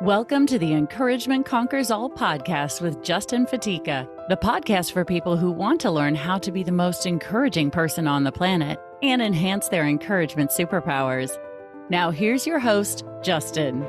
Welcome to the Encouragement Conquers All podcast with Justin Fatica, the podcast for people who want to learn how to be the most encouraging person on the planet and enhance their encouragement superpowers. Now here's your host, Justin.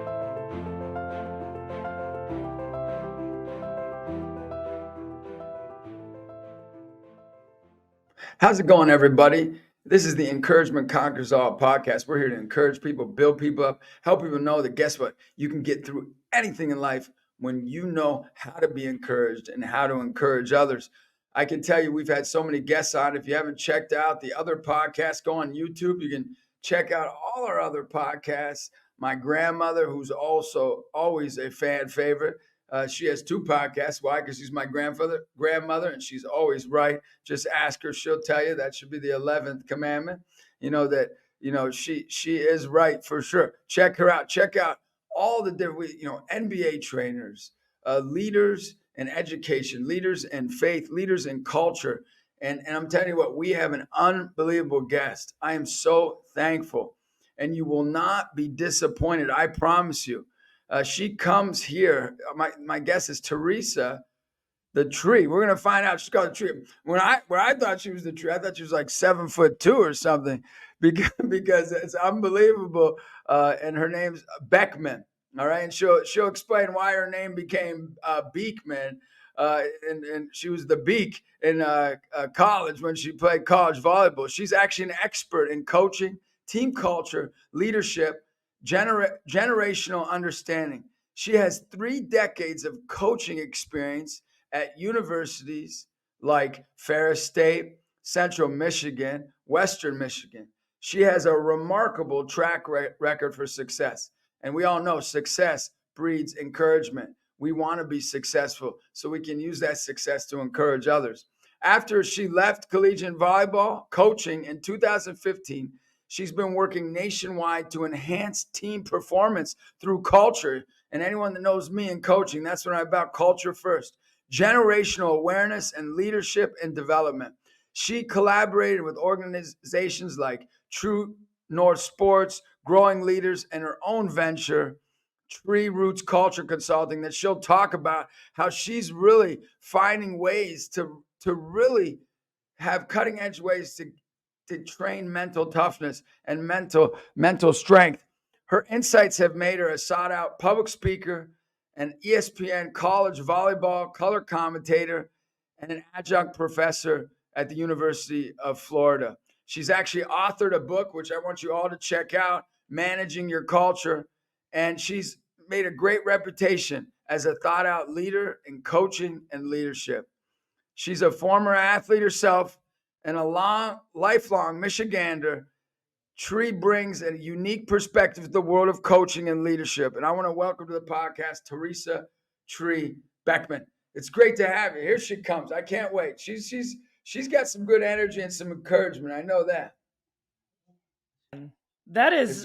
How's it going, everybody? This is the Encouragement Conquers All podcast. We're here to encourage people, build people up, help people know that guess what? You can get through anything in life when you know how to be encouraged and how to encourage others. I can tell you we've had so many guests on. If you haven't checked out the other podcasts, go on YouTube. You can check out all our other podcasts. My grandmother, who's also always a fan favorite, she has two podcasts. Why? Because she's my grandmother, and she's always right. Just ask her; she'll tell you. That should be the 11th commandment. She is right for sure. Check her out. Check out all the different, NBA trainers, leaders in education, leaders in faith, leaders in culture. And I'm telling you what, we have an unbelievable guest. I am so thankful, and you will not be disappointed. I promise you. She comes here. My guess is Theresa, the tree. We're gonna find out. She's called the tree. When I thought she was the tree, I thought she was like 7'2" or something, because it's unbelievable. And her name's Beeckman. All right, and she'll explain why her name became Beeckman. And she was the Beak in college when she played college volleyball. She's actually an expert in coaching, team culture, leadership, generational understanding. She has 3 decades of coaching experience at universities like Ferris State, Central Michigan, Western Michigan. She has a remarkable track record for success. And we all know success breeds encouragement. We want to be successful so we can use that success to encourage others. After she left collegiate volleyball coaching in 2015, she's been working nationwide to enhance team performance through culture. And anyone that knows me in coaching, that's what I'm about, culture first. Generational awareness and leadership and development. She collaborated with organizations like True North Sports, Growing Leaders, and her own venture, Roots Culture Consulting, that she'll talk about how she's really finding ways to really have cutting edge ways to train mental toughness and mental strength. Her insights have made her a sought out public speaker, an ESPN college volleyball color commentator, and an adjunct professor at the University of Florida. She's actually authored a book, which I want you all to check out, Managing Your Culture. And she's made a great reputation as a thought out leader in coaching and leadership. She's a former athlete herself and a lifelong Michigander. Tree brings a unique perspective to the world of coaching and leadership. And I want to welcome to the podcast, Theresa Tree Beeckman. It's great to have you. Here she comes. I can't wait. She's got some good energy and some encouragement. I know that. That's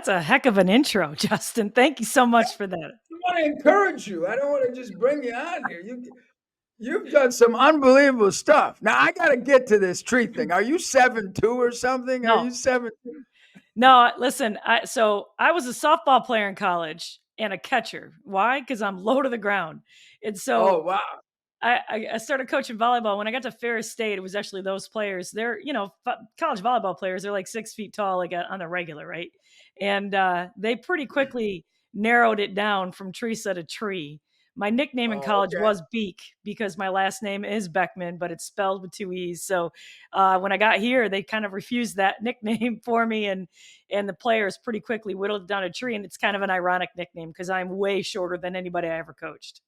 a heck of an intro, Justin. Thank you so much for that. I want to encourage you. I don't want to just bring you on here. You've done some unbelievable stuff. Now I got to get to this tree thing. Are you 7'2" or something? No. Are you 7'2"? No, listen. I was a softball player in college and a catcher. Why? Because I'm low to the ground. And so, oh wow. I started coaching volleyball. When I got to Ferris State, it was actually those players. They're, college volleyball players. They're like 6 feet tall, like on the regular, right? And they pretty quickly narrowed it down from Theresa to Tree. My nickname in college was Beak because my last name is Beeckman, but it's spelled with 2 E's. So when I got here, they kind of refused that nickname for me, and the players pretty quickly whittled it down to Tree. And it's kind of an ironic nickname because I'm way shorter than anybody I ever coached.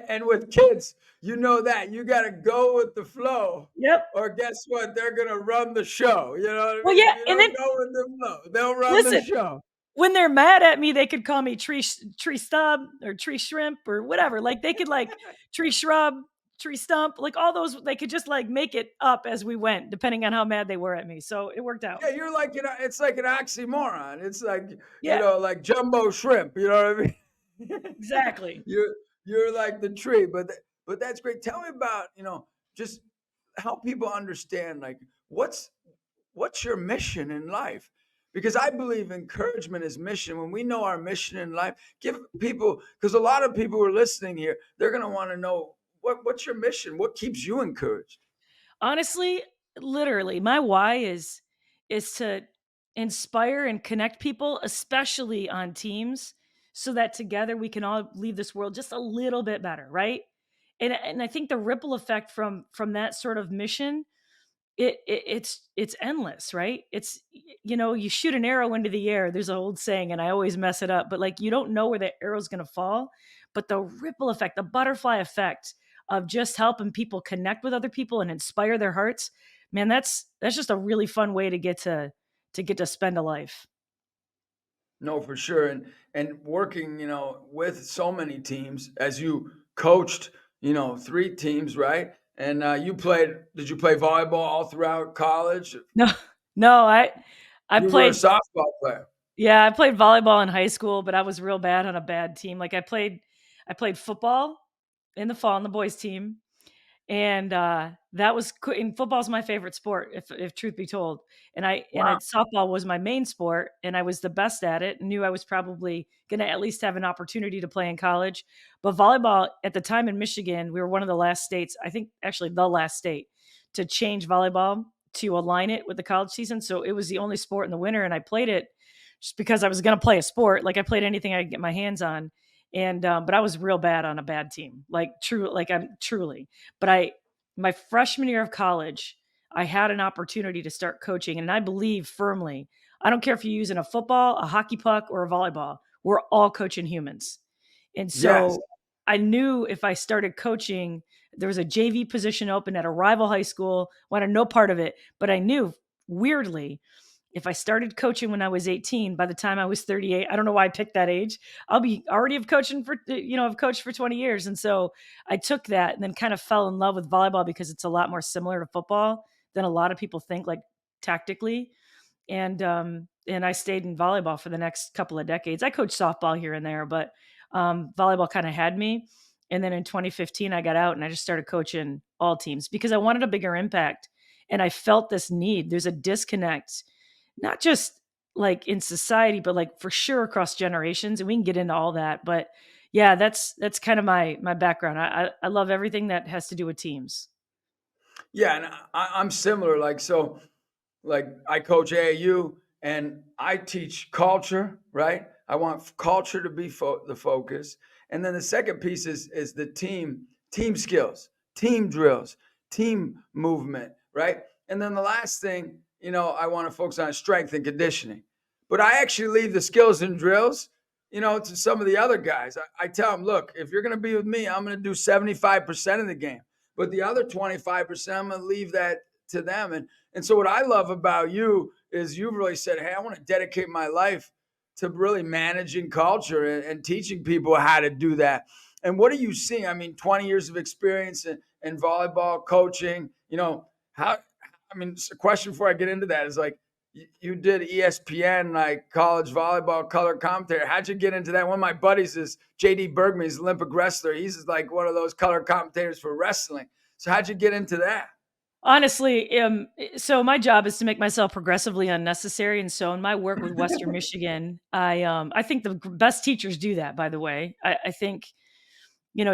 And with kids, you know that you got to go with the flow. Yep. Or guess what? They're going to run the show. You know what I mean? Well, yeah. You don't go with the flow. They'll run the show. When they're mad at me, they could call me tree stub or tree shrimp or whatever. Like they could like tree shrub, tree stump, like all those. They could just like make it up as we went, depending on how mad they were at me. So it worked out. Yeah, you're like, it's like an oxymoron. It's like, like jumbo shrimp. You know what I mean? Exactly. You're like the tree, but that's great. Tell me about, just help people understand, like what's your mission in life? because I believe encouragement is mission. When we know our mission in life, give people, because a lot of people who are listening here, they're going to want to know what's your mission? What keeps you encouraged? Honestly, literally, my why is to inspire and connect people, especially on teams, so that together we can all leave this world just a little bit better, right? And I think the ripple effect from that sort of mission, it's endless, right? You shoot an arrow into the air. There's an old saying, and I always mess it up, but like you don't know where the arrow's going to fall, but the ripple effect, the butterfly effect of just helping people connect with other people and inspire their hearts, man, that's just a really fun way to get to spend a life. No, for sure. And working, with so many teams as you coached, 3 teams, right? And did you play volleyball all throughout college? No, no, I You were a played softball player. yeah, I played volleyball in high school, but I was real bad on a bad team. Like I played football in the fall on the boys team. And, that was and football's my favorite sport, if truth be told. And Wow. softball was my main sport, and I was the best at it, and knew I was probably gonna at least have an opportunity to play in college. But volleyball at the time in Michigan, we were one of the last states, I think actually the last state, to change volleyball to align it with the college season. So it was the only sport in the winter, and I played it just because I was gonna play a sport. Like I played anything I could get my hands on. And but I was real bad on a bad team. I'm truly. But my freshman year of college, I had an opportunity to start coaching. And I believe firmly, I don't care if you're using a football, a hockey puck, or a volleyball, we're all coaching humans. And Yes. so I knew if I started coaching, there was a JV position open at a rival high school, wanted no part of it. But I knew weirdly, if I started coaching when I was 18, by the time I was 38, I don't know why I picked that age. I'll be already I've coached for 20 years. And so I took that and then kind of fell in love with volleyball because it's a lot more similar to football than a lot of people think, like tactically. And I stayed in volleyball for the next couple of decades. I coached softball here and there, but volleyball kind of had me. And then in 2015, I got out and I just started coaching all teams because I wanted a bigger impact. And I felt this need. There's a disconnect, not just like in society, but like for sure across generations. And we can get into all that. But yeah, that's kind of my background. I love everything that has to do with teams. Yeah, and I'm similar. Like I coach AAU and I teach culture, right? I want culture to be the focus. And then the second piece is the team skills, team drills, team movement, right? And then the last thing, I want to focus on strength and conditioning. But I actually leave the skills and drills, to some of the other guys. I tell them, look, if you're going to be with me, I'm going to do 75% of the game. But the other 25%, I'm going to leave that to them. And so what I love about you is you've really said, hey, I want to dedicate my life to really managing culture and teaching people how to do that. And what are you seeing? I mean, 20 years of experience in volleyball coaching, how, a question before I get into that is like, you did ESPN, like college volleyball color commentator. How'd you get into that? One of my buddies is JD Bergman. He's an Olympic wrestler. He's like one of those color commentators for wrestling. So how'd you get into that? Honestly, so my job is to make myself progressively unnecessary, and so in my work with Western Michigan, I think the best teachers do that. By the way, I think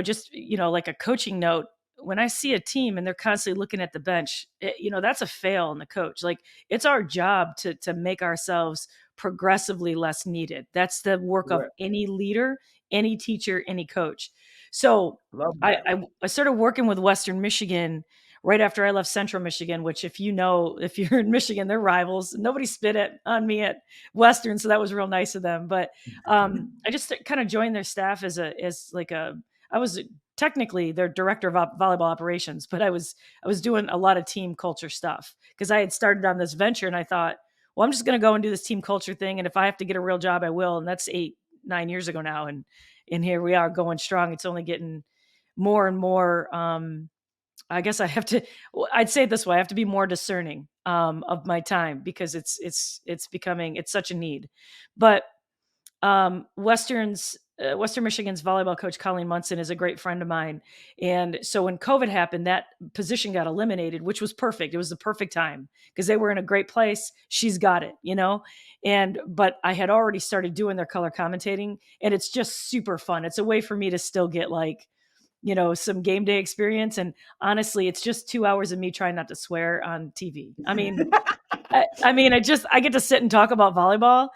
just like a coaching note. When I see a team and they're constantly looking at the bench, that's a fail in the coach. Like it's our job to make ourselves progressively less needed. That's the work of Right. any leader, any teacher, any coach. So Love I, that. I, I started working with Western Michigan right after I left Central Michigan, which if you're in Michigan, they're rivals. Nobody on me at Western, so that was real nice of them. But I just kind of joined their staff I was technically their director of volleyball operations, but I was doing a lot of team culture stuff because I had started on this venture and I thought, well, I'm just going to go and do this team culture thing, and if I have to get a real job, I will. And that's 8-9 years ago now, and here we are going strong. It's only getting more and more. I guess I'd say it this way. I have to be more discerning of my time because it's such a need. But Westerns Western Michigan's volleyball coach, Colleen Munson, is a great friend of mine. And so when COVID happened, that position got eliminated, which was perfect. It was the perfect time because they were in a great place. She's got it, but I had already started doing their color commentating, and it's just super fun. It's a way for me to still get some game day experience. And honestly, it's just 2 hours of me trying not to swear on TV. I mean, I get to sit and talk about volleyball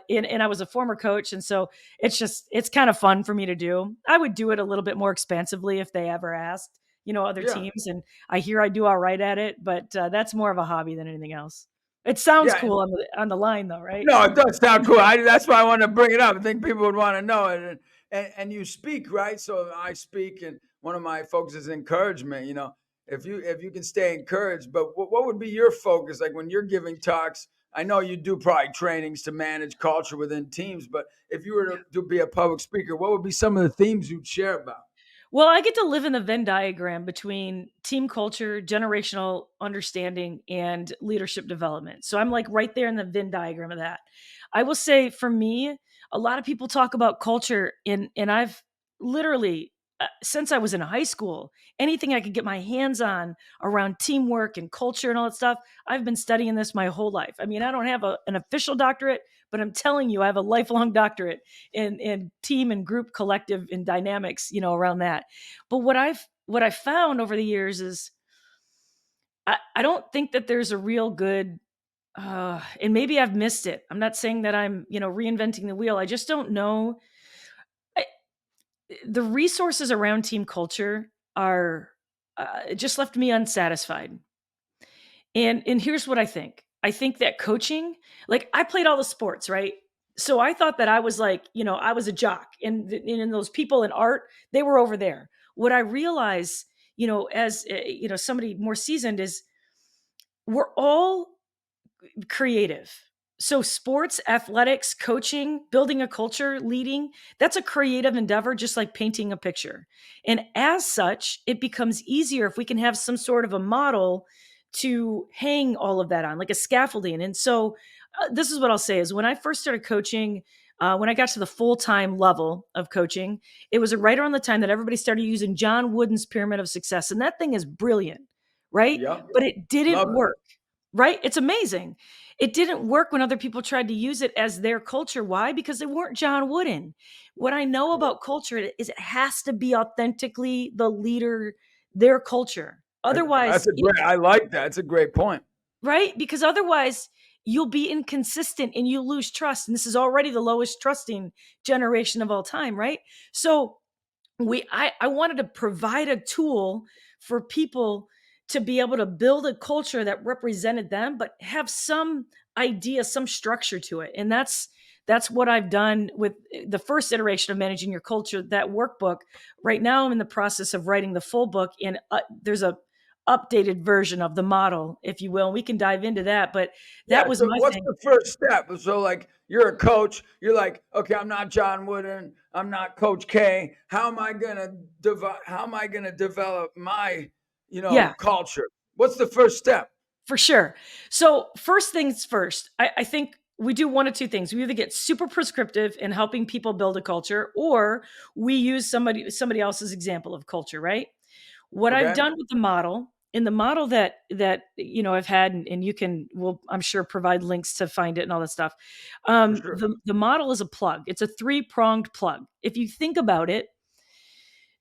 and I was a former coach. And so it's kind of fun for me to do. I would do it a little bit more expansively if they ever asked, other teams. And I hear I do all right at it, but that's more of a hobby than anything else. It sounds cool on the line though, right? No, it does sound cool. That's why I want to bring it up. I think people would want to know it. And you speak, right? So I speak, and one of my focuses is encouragement. If you can stay encouraged, but what would be your focus? Like when you're giving talks, I know you do probably trainings to manage culture within teams, but if you were to be a public speaker, what would be some of the themes you'd share about? Well, I get to live in the Venn diagram between team culture, generational understanding, and leadership development. So I'm like right there in the Venn diagram of that. I will say for me, a lot of people talk about culture and I've literally, since I was in high school, anything I could get my hands on around teamwork and culture and all that stuff, I've been studying this my whole life. I mean, I don't have an official doctorate, but I'm telling you, I have a lifelong doctorate in team and group collective and dynamics, around that. But what I've found over the years is I don't think that there's a real good, and maybe I've missed it. I'm not saying that I'm, reinventing the wheel. I just don't know. The resources around team culture are it just left me unsatisfied. And here's what I think. I think that coaching, like I played all the sports, right? So I thought that I was like, I was a jock, and those people in art, they were over there. What I realize, as somebody more seasoned is we're all creative. So sports, athletics, coaching, building a culture, leading, that's a creative endeavor, just like painting a picture. And as such, it becomes easier if we can have some sort of a model to hang all of that on, like a scaffolding. And so this is what I'll say is when I first started coaching, when I got to the full-time level of coaching, it was right around the time that everybody started using John Wooden's Pyramid of Success. And that thing is brilliant, right? Yep. But it didn't Love it. work. Right? It's amazing. It didn't work when other people tried to use it as their culture. Why? Because they weren't John Wooden. What I know about culture is it has to be authentically the leader, their culture. Otherwise, I like that. It's a great point. Right? Because otherwise you'll be inconsistent and you lose trust. And this is already the lowest trusting generation of all time, right? So I wanted to provide a tool for people to be able to build a culture that represented them, but have some idea, some structure to it. And that's what I've done with the first iteration of Managing Your Culture, that workbook. Right now I'm in the process of writing the full book, and there's a updated version of the model, if you will. And we can dive into that, but that was my what's thing. the first step? So like you're a coach, you're like, okay, I'm not John Wooden, I'm not Coach K. How am I gonna develop my culture? What's the first step? For sure. So first things first, I think we do one of two things. We either get super prescriptive in helping people build a culture, or we use somebody else's example of culture, right? What I've done with the model, in the model that I've had, and we'll I'm sure provide links to find it and all that stuff. Sure. The model is a plug. It's a 3-pronged plug. If you think about it,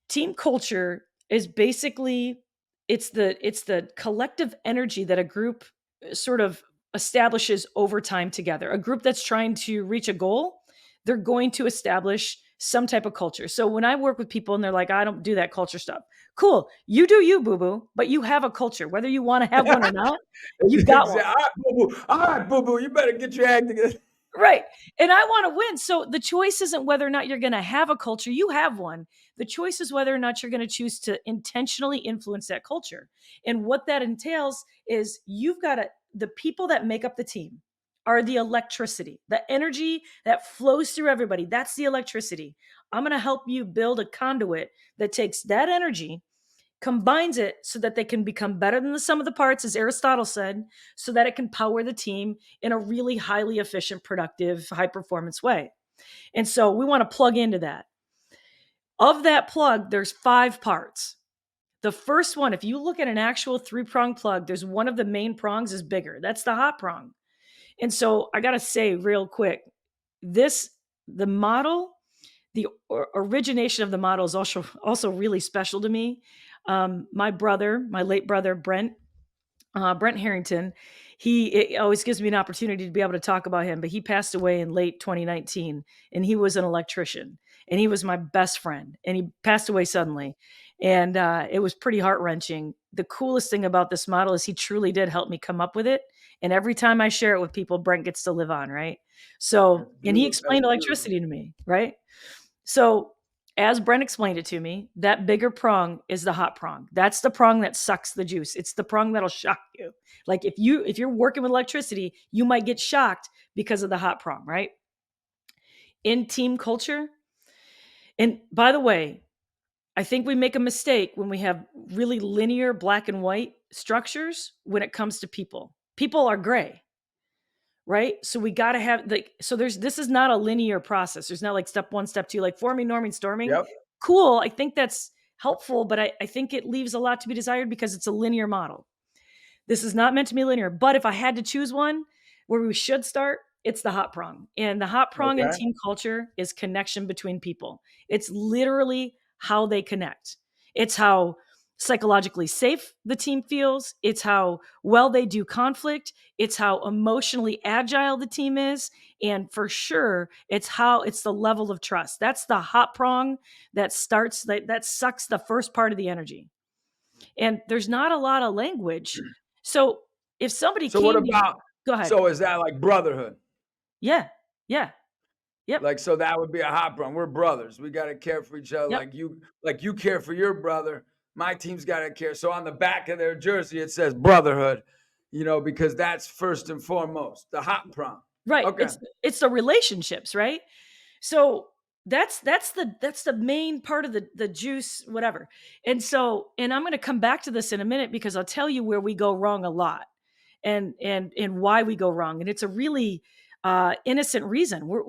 team culture is basically it's the collective energy that a group sort of establishes over time together. A group that's trying to reach a goal, they're going to establish some type of culture. So when I work with people and they're like, I don't do that culture stuff. Cool. You do you, boo-boo, but you have a culture. Whether you want to have one or not, you've got one. All right, boo-boo, you better get your act together. Right. And I want to win. So the choice isn't whether or not you're going to have a culture. You have one. The choice is whether or not you're going to choose to intentionally influence that culture. And what that entails is the people that make up the team are the electricity, the energy that flows through everybody. That's the electricity. I'm going to help you build a conduit that takes that energy, combines it so that they can become better than the sum of the parts, as Aristotle said, so that it can power the team in a really highly efficient, productive, high performance way. And so we want to plug into that. Of that plug, there's 5 parts. The first one, if you look at an actual 3-prong plug, there's one of the main prongs is bigger. That's the hot prong. And so I got to say real quick, the model, the origination of the model is also really special to me. My late brother, Brent Harrington, it always gives me an opportunity to be able to talk about him, but he passed away in late 2019, and he was an electrician, and he was my best friend, and he passed away suddenly. And it was pretty heart-wrenching. The coolest thing about this model is he truly did help me come up with it. And every time I share it with people, Brent gets to live on, right? So, and he explained electricity to me, right? So as Brent explained it to me, that bigger prong is the hot prong. That's the prong that sucks the juice. It's the prong that'll shock you. Like if you're working with electricity, you might get shocked because of the hot prong, right? In team culture. And by the way, I think we make a mistake when we have really linear black and white structures when it comes to people. People are gray, right? So we got to have this is not a linear process. There's not like step 1, step 2, like forming, norming, storming. Yep. Cool. I think that's helpful, but I think it leaves a lot to be desired because it's a linear model. This is not meant to be linear, but if I had to choose one where we should start, it's the hot prong. And the hot prong in team culture is connection between people. It's literally how they connect. It's how psychologically safe the team feels. It's how well they do conflict. It's how emotionally agile the team is. And for sure, it's the level of trust. That's the hot prong that sucks the first part of the energy. And there's not a lot of language. So if somebody So what about, go ahead. So is that like brotherhood? Yeah. Yep. Like, so that would be a hot prong. We're brothers. We got to care for each other. Yep. Like you care for your brother. My team's got to care. So on the back of their jersey, it says brotherhood, because that's first and foremost the hot prong. Right. Okay. It's the relationships, right? So that's the main part of the juice, whatever. And I'm going to come back to this in a minute because I'll tell you where we go wrong a lot and why we go wrong. And it's a really innocent reason. We're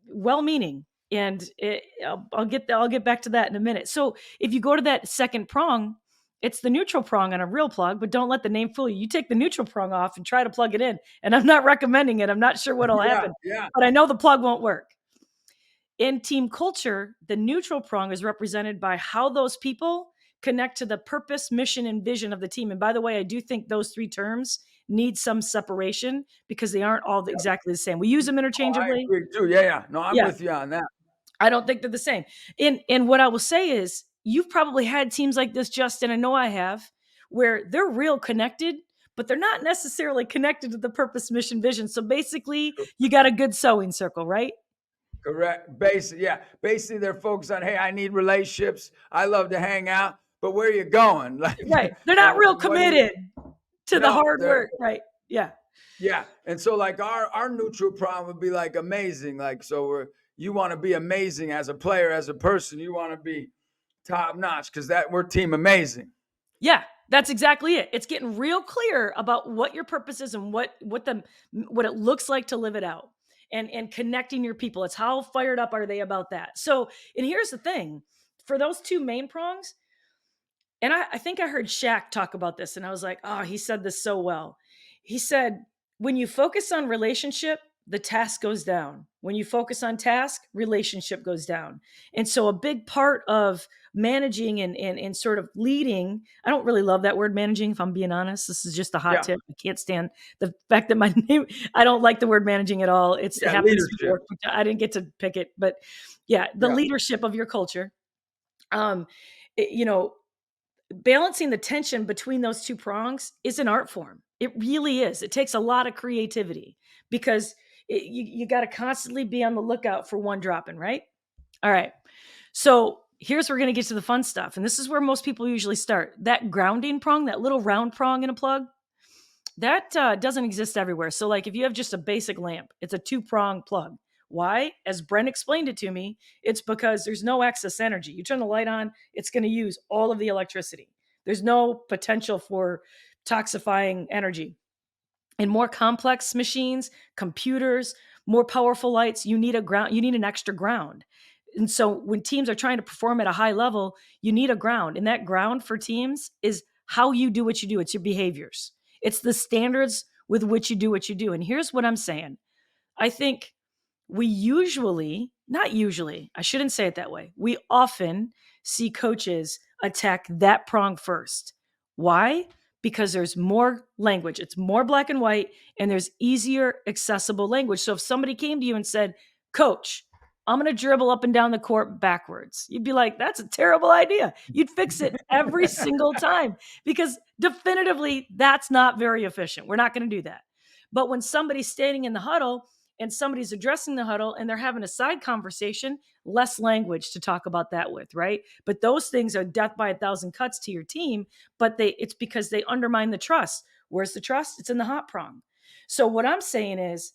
well-meaning. And I'll get back to that in a minute. So if you go to that second prong, it's the neutral prong on a real plug, but don't let the name fool you. You take the neutral prong off and try to plug it in. And I'm not recommending it. I'm not sure what'll happen, but I know the plug won't work. In team culture, the neutral prong is represented by how those people connect to the purpose, mission, and vision of the team. And by the way, I do think those 3 terms need some separation because they aren't all exactly the same. We use them interchangeably. I agree too. Yeah. No, I'm with you on that. I don't think they're the same. And what I will say is you've probably had teams like this, Justin, I know I have, where they're real connected, but they're not necessarily connected to the purpose, mission, vision. So basically you got a good sewing circle, right? Correct. Basically they're focused on, hey, I need relationships. I love to hang out, but where are you going? Right. They're not real committed to the hard work. Right. Yeah. Yeah. And so like our neutral prong would be like amazing. Like, so you want to be amazing as a player, as a person, you want to be top notch because we're team amazing. Yeah, that's exactly it. It's getting real clear about what your purpose is and what it looks like to live it out and connecting your people. It's how fired up are they about that? So, and here's the thing for those 2 main prongs. And I think I heard Shaq talk about this and I was like, oh, he said this so well. He said, when you focus on relationship, the task goes down. When you focus on task, relationship goes down. And so a big part of managing and sort of leading, I don't really love that word managing, if I'm being honest. This is just a hot tip. I can't stand the fact that my name, I don't like the word managing at all. It happens to work. I didn't get to pick it, but the leadership of your culture, balancing the tension between those 2 prongs is an art form. It really is. It takes a lot of creativity because you got to constantly be on the lookout for one dropping, right? All right. So here's where we're going to get to the fun stuff. And this is where most people usually start. That grounding prong, that little round prong in a plug, that doesn't exist everywhere. So like if you have just a basic lamp, it's a 2-prong plug. Why? As Brent explained it to me, it's because there's no excess energy. You turn the light on, it's going to use all of the electricity. There's no potential for toxifying energy. In more complex machines, computers, more powerful lights, you need an extra ground. And so when teams are trying to perform at a high level, you need a ground. And that ground for teams is how you do what you do. It's your behaviors. It's the standards with which you do what you do. And here's what I'm saying. I think not usually, I shouldn't say it that way. We often see coaches attack that prong first. Why? Because there's more language. It's more black and white, and there's easier, accessible language. So if somebody came to you and said, Coach, I'm going to dribble up and down the court backwards, you'd be like, that's a terrible idea. You'd fix it every single time, because definitively that's not very efficient. We're not going to do that. But when somebody's standing in the huddle and somebody's addressing the huddle and they're having a side conversation, less language to talk about that with, right? But those things are death by 1,000 cuts to your team, but it's because they undermine the trust. Where's the trust? It's in the hot prong. So what I'm saying is,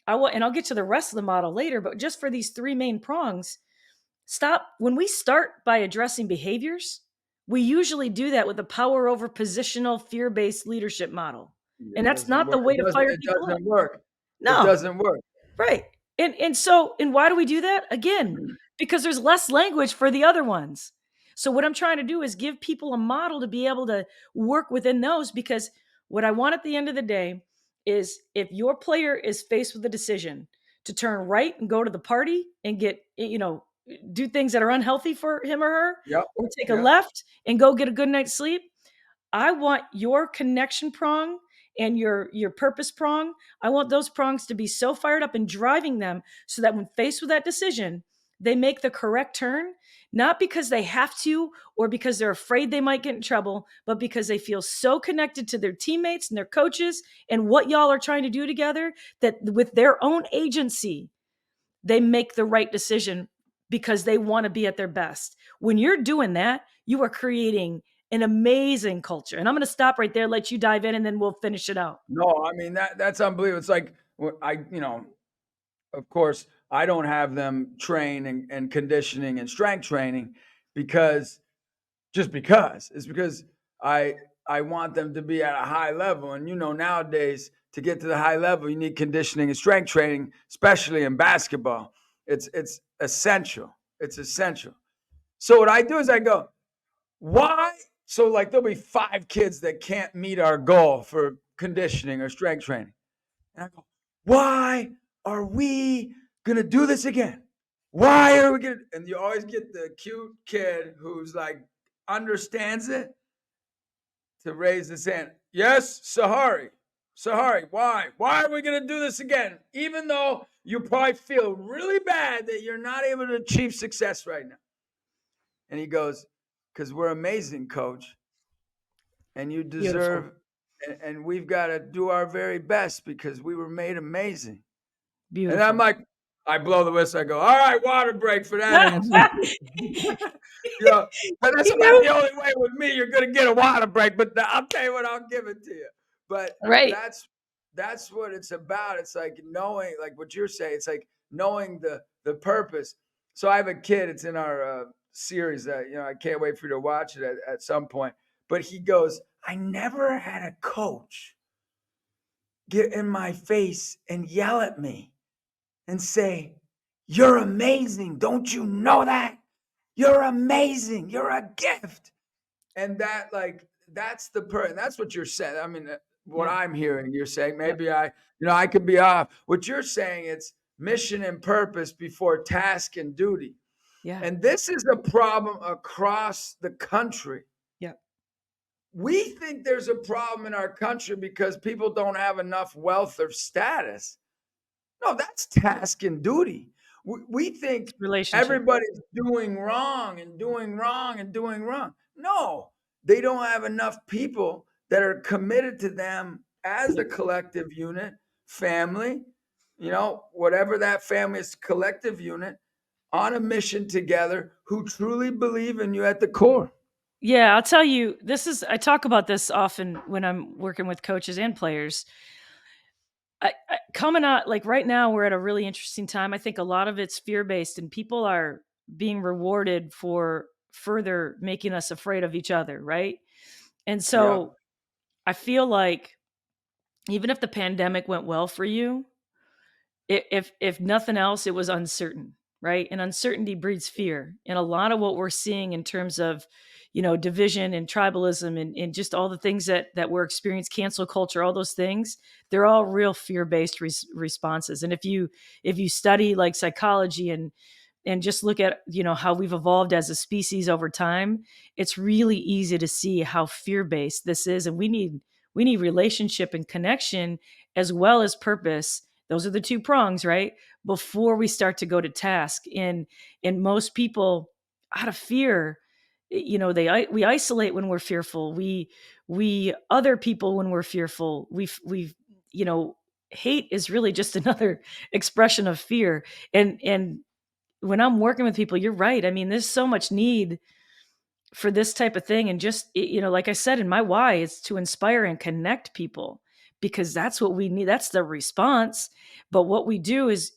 and I'll get to the rest of the model later, but just for these three main prongs, when we start by addressing behaviors, we usually do that with a power over positional, fear-based leadership model. And that's not the way to fire people up. It doesn't work. No. It doesn't work. Right. And why do we do that? Again, because there's less language for the other ones. So what I'm trying to do is give people a model to be able to work within those, because what I want at the end of the day is, if your player is faced with a decision to turn right and go to the party and do things that are unhealthy for him or her, or take a left and go get a good night's sleep, I want your connection prong and your purpose prong. I want those prongs to be so fired up and driving them so that when faced with that decision, they make the correct turn, not because they have to or because they're afraid they might get in trouble, but because they feel so connected to their teammates and their coaches and what y'all are trying to do together, that with their own agency, they make the right decision because they want to be at their best. When you're doing that, you are creating an amazing culture. And I'm going to stop right there, let you dive in, and then we'll finish it out. No, I mean, that's unbelievable. It's like, of course, I don't have them train and conditioning and strength training because it's because I want them to be at a high level. And, nowadays, to get to the high level, you need conditioning and strength training, especially in basketball. It's essential. It's essential. So what I do is I go, why? So there'll be 5 kids that can't meet our goal for conditioning or strength training. And I go, why are we going to do this again? Why are we going to? And you always get the cute kid who's understands it to raise his hand. Yes, Sahari, why? Why are we going to do this again? Even though you probably feel really bad that you're not able to achieve success right now. And he goes, because we're amazing, Coach. And you deserve, and we've got to do our very best because we were made amazing. Beautiful. And I'm like, I blow the whistle. I go, all right, water break for that. But that's about the only way with me you're going to get a water break. But I'll tell you what, I'll give it to you. But that's what it's about. It's like knowing, like what you're saying, it's like knowing the purpose. So I have a kid, it's in our series that, I can't wait for you to watch it at some point. But he goes, I never had a coach get in my face and yell at me and say, you're amazing. Don't you know that? You're amazing. You're a gift. And that, that's that's what you're saying. I mean, what I'm hearing, you're saying, maybe I could be off. What you're saying, it's mission and purpose before task and duty. Yeah. And this is a problem across the country. Yeah. We think there's a problem in our country because people don't have enough wealth or status. No, that's task and duty. We think everybody's doing wrong and doing wrong and doing wrong. No, they don't have enough people that are committed to them as the collective unit, family, whatever that family is, collective unit, on a mission together, who truly believe in you at the core. Yeah, I'll tell you, I talk about this often when I'm working with coaches and players. Coming out, right now, we're at a really interesting time. I think a lot of it's fear-based, and people are being rewarded for further making us afraid of each other, right? And so I feel like even if the pandemic went well for you, if nothing else, it was uncertain, right? And uncertainty breeds fear. And a lot of what we're seeing in terms of, division and tribalism and just all the things that we're experiencing, cancel culture, all those things, they're all real fear-based responses. And if you study like psychology and just look at, how we've evolved as a species over time, it's really easy to see how fear-based this is. And we need relationship and connection as well as purpose. Those are the two prongs, right? Before we start to go to task. And most people, out of fear, we isolate when we're fearful. We other people when we're fearful. Hate is really just another expression of fear. And when I'm working with people, you're right. I mean, there's so much need for this type of thing. And just, like I said, in my why is to inspire and connect people, because that's what we need. That's the response. But what we do is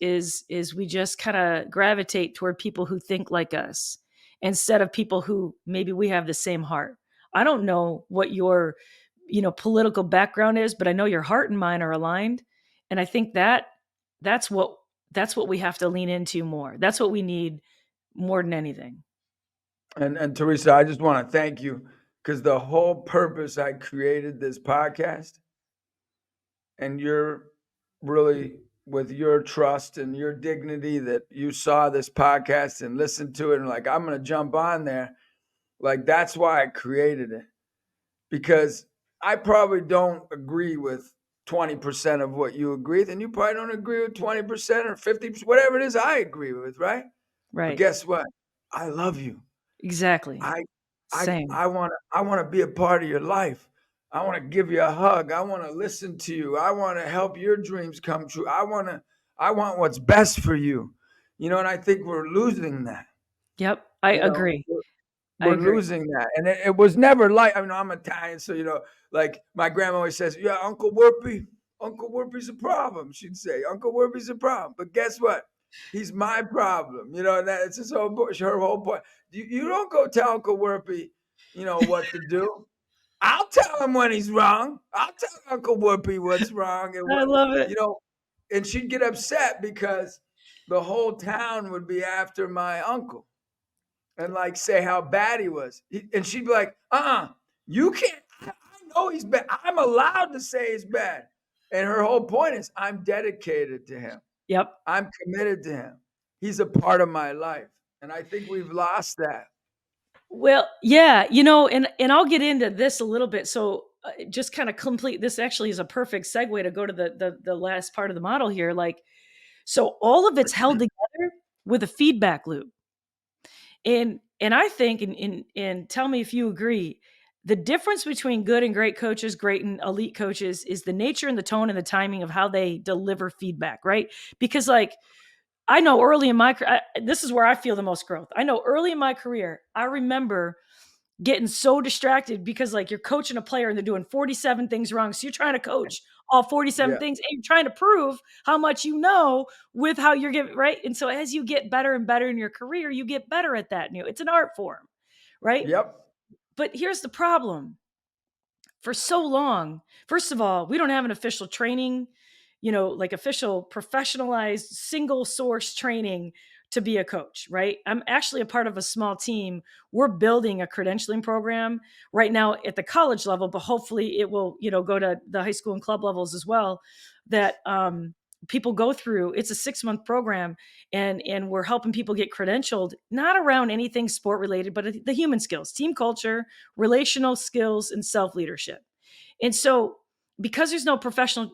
we just kind of gravitate toward people who think like us instead of people who maybe we have the same heart. I don't know what your, political background is, but I know your heart and mine are aligned. And I think that's what we have to lean into more. That's what we need more than anything. And Theresa, I just want to thank you, because the whole purpose I created this podcast, and you're really, with your trust and your dignity, that you saw this podcast and listened to it and like, I'm going to jump on there. Like, that's why I created it, because I probably don't agree with 20% of what you agree with, and you probably don't agree with 20% or 50%, whatever it is I agree with, right? But Right. guess what? I love you. Exactly. I Same. want to be a part of your life. I want to give you a hug. I want to listen to you. I want to help your dreams come true. I want what's best for you. And I think we're losing that. Yep. I You know, agree. we're losing that. And it was never like, I'm Italian, so, like my grandma always says, yeah, Uncle Whoopi's a problem. She'd say, Uncle Whoopi's a problem. But guess what? He's my problem. And that's just her whole point. You don't go tell Uncle Whoopi, what to do. I'll tell him when he's wrong. I'll tell Uncle Whoopi what's wrong. And I love it. And she'd get upset because the whole town would be after my uncle and like say how bad he was. And she'd be like, you can't. I know he's bad. I'm allowed to say he's bad. And her whole point is, I'm dedicated to him. Yep. I'm committed to him. He's a part of my life. And I think we've lost that. Well, yeah, and I'll get into this a little bit. So just kind of complete, this actually is a perfect segue to go to the last part of the model here. Like, so all of it's held together with a feedback loop. And I think, and tell me if you agree, the difference between good and great coaches, great and elite coaches, is the nature and the tone and the timing of how they deliver feedback, right? Because like, I know early in my career, this is where I feel the most growth. I know early in my career, I remember getting so distracted because like you're coaching a player and they're doing 47 things wrong. So you're trying to coach all 47 things and you're trying to prove how much you know with how you're giving, right? And so as you get better and better in your career, you get better at that. It's an art form, right? Yep. But here's the problem. For so long, first of all, we don't have an official training, like official professionalized single source training to be a coach, right? I'm actually a part of a small team. We're building a credentialing program right now at the college level, but hopefully it will, go to the high school and club levels as well, that people go through. It's a 6-month program, and we're helping people get credentialed, not around anything sport related, but the human skills, team culture, relational skills, and self-leadership. And so because there's no professional,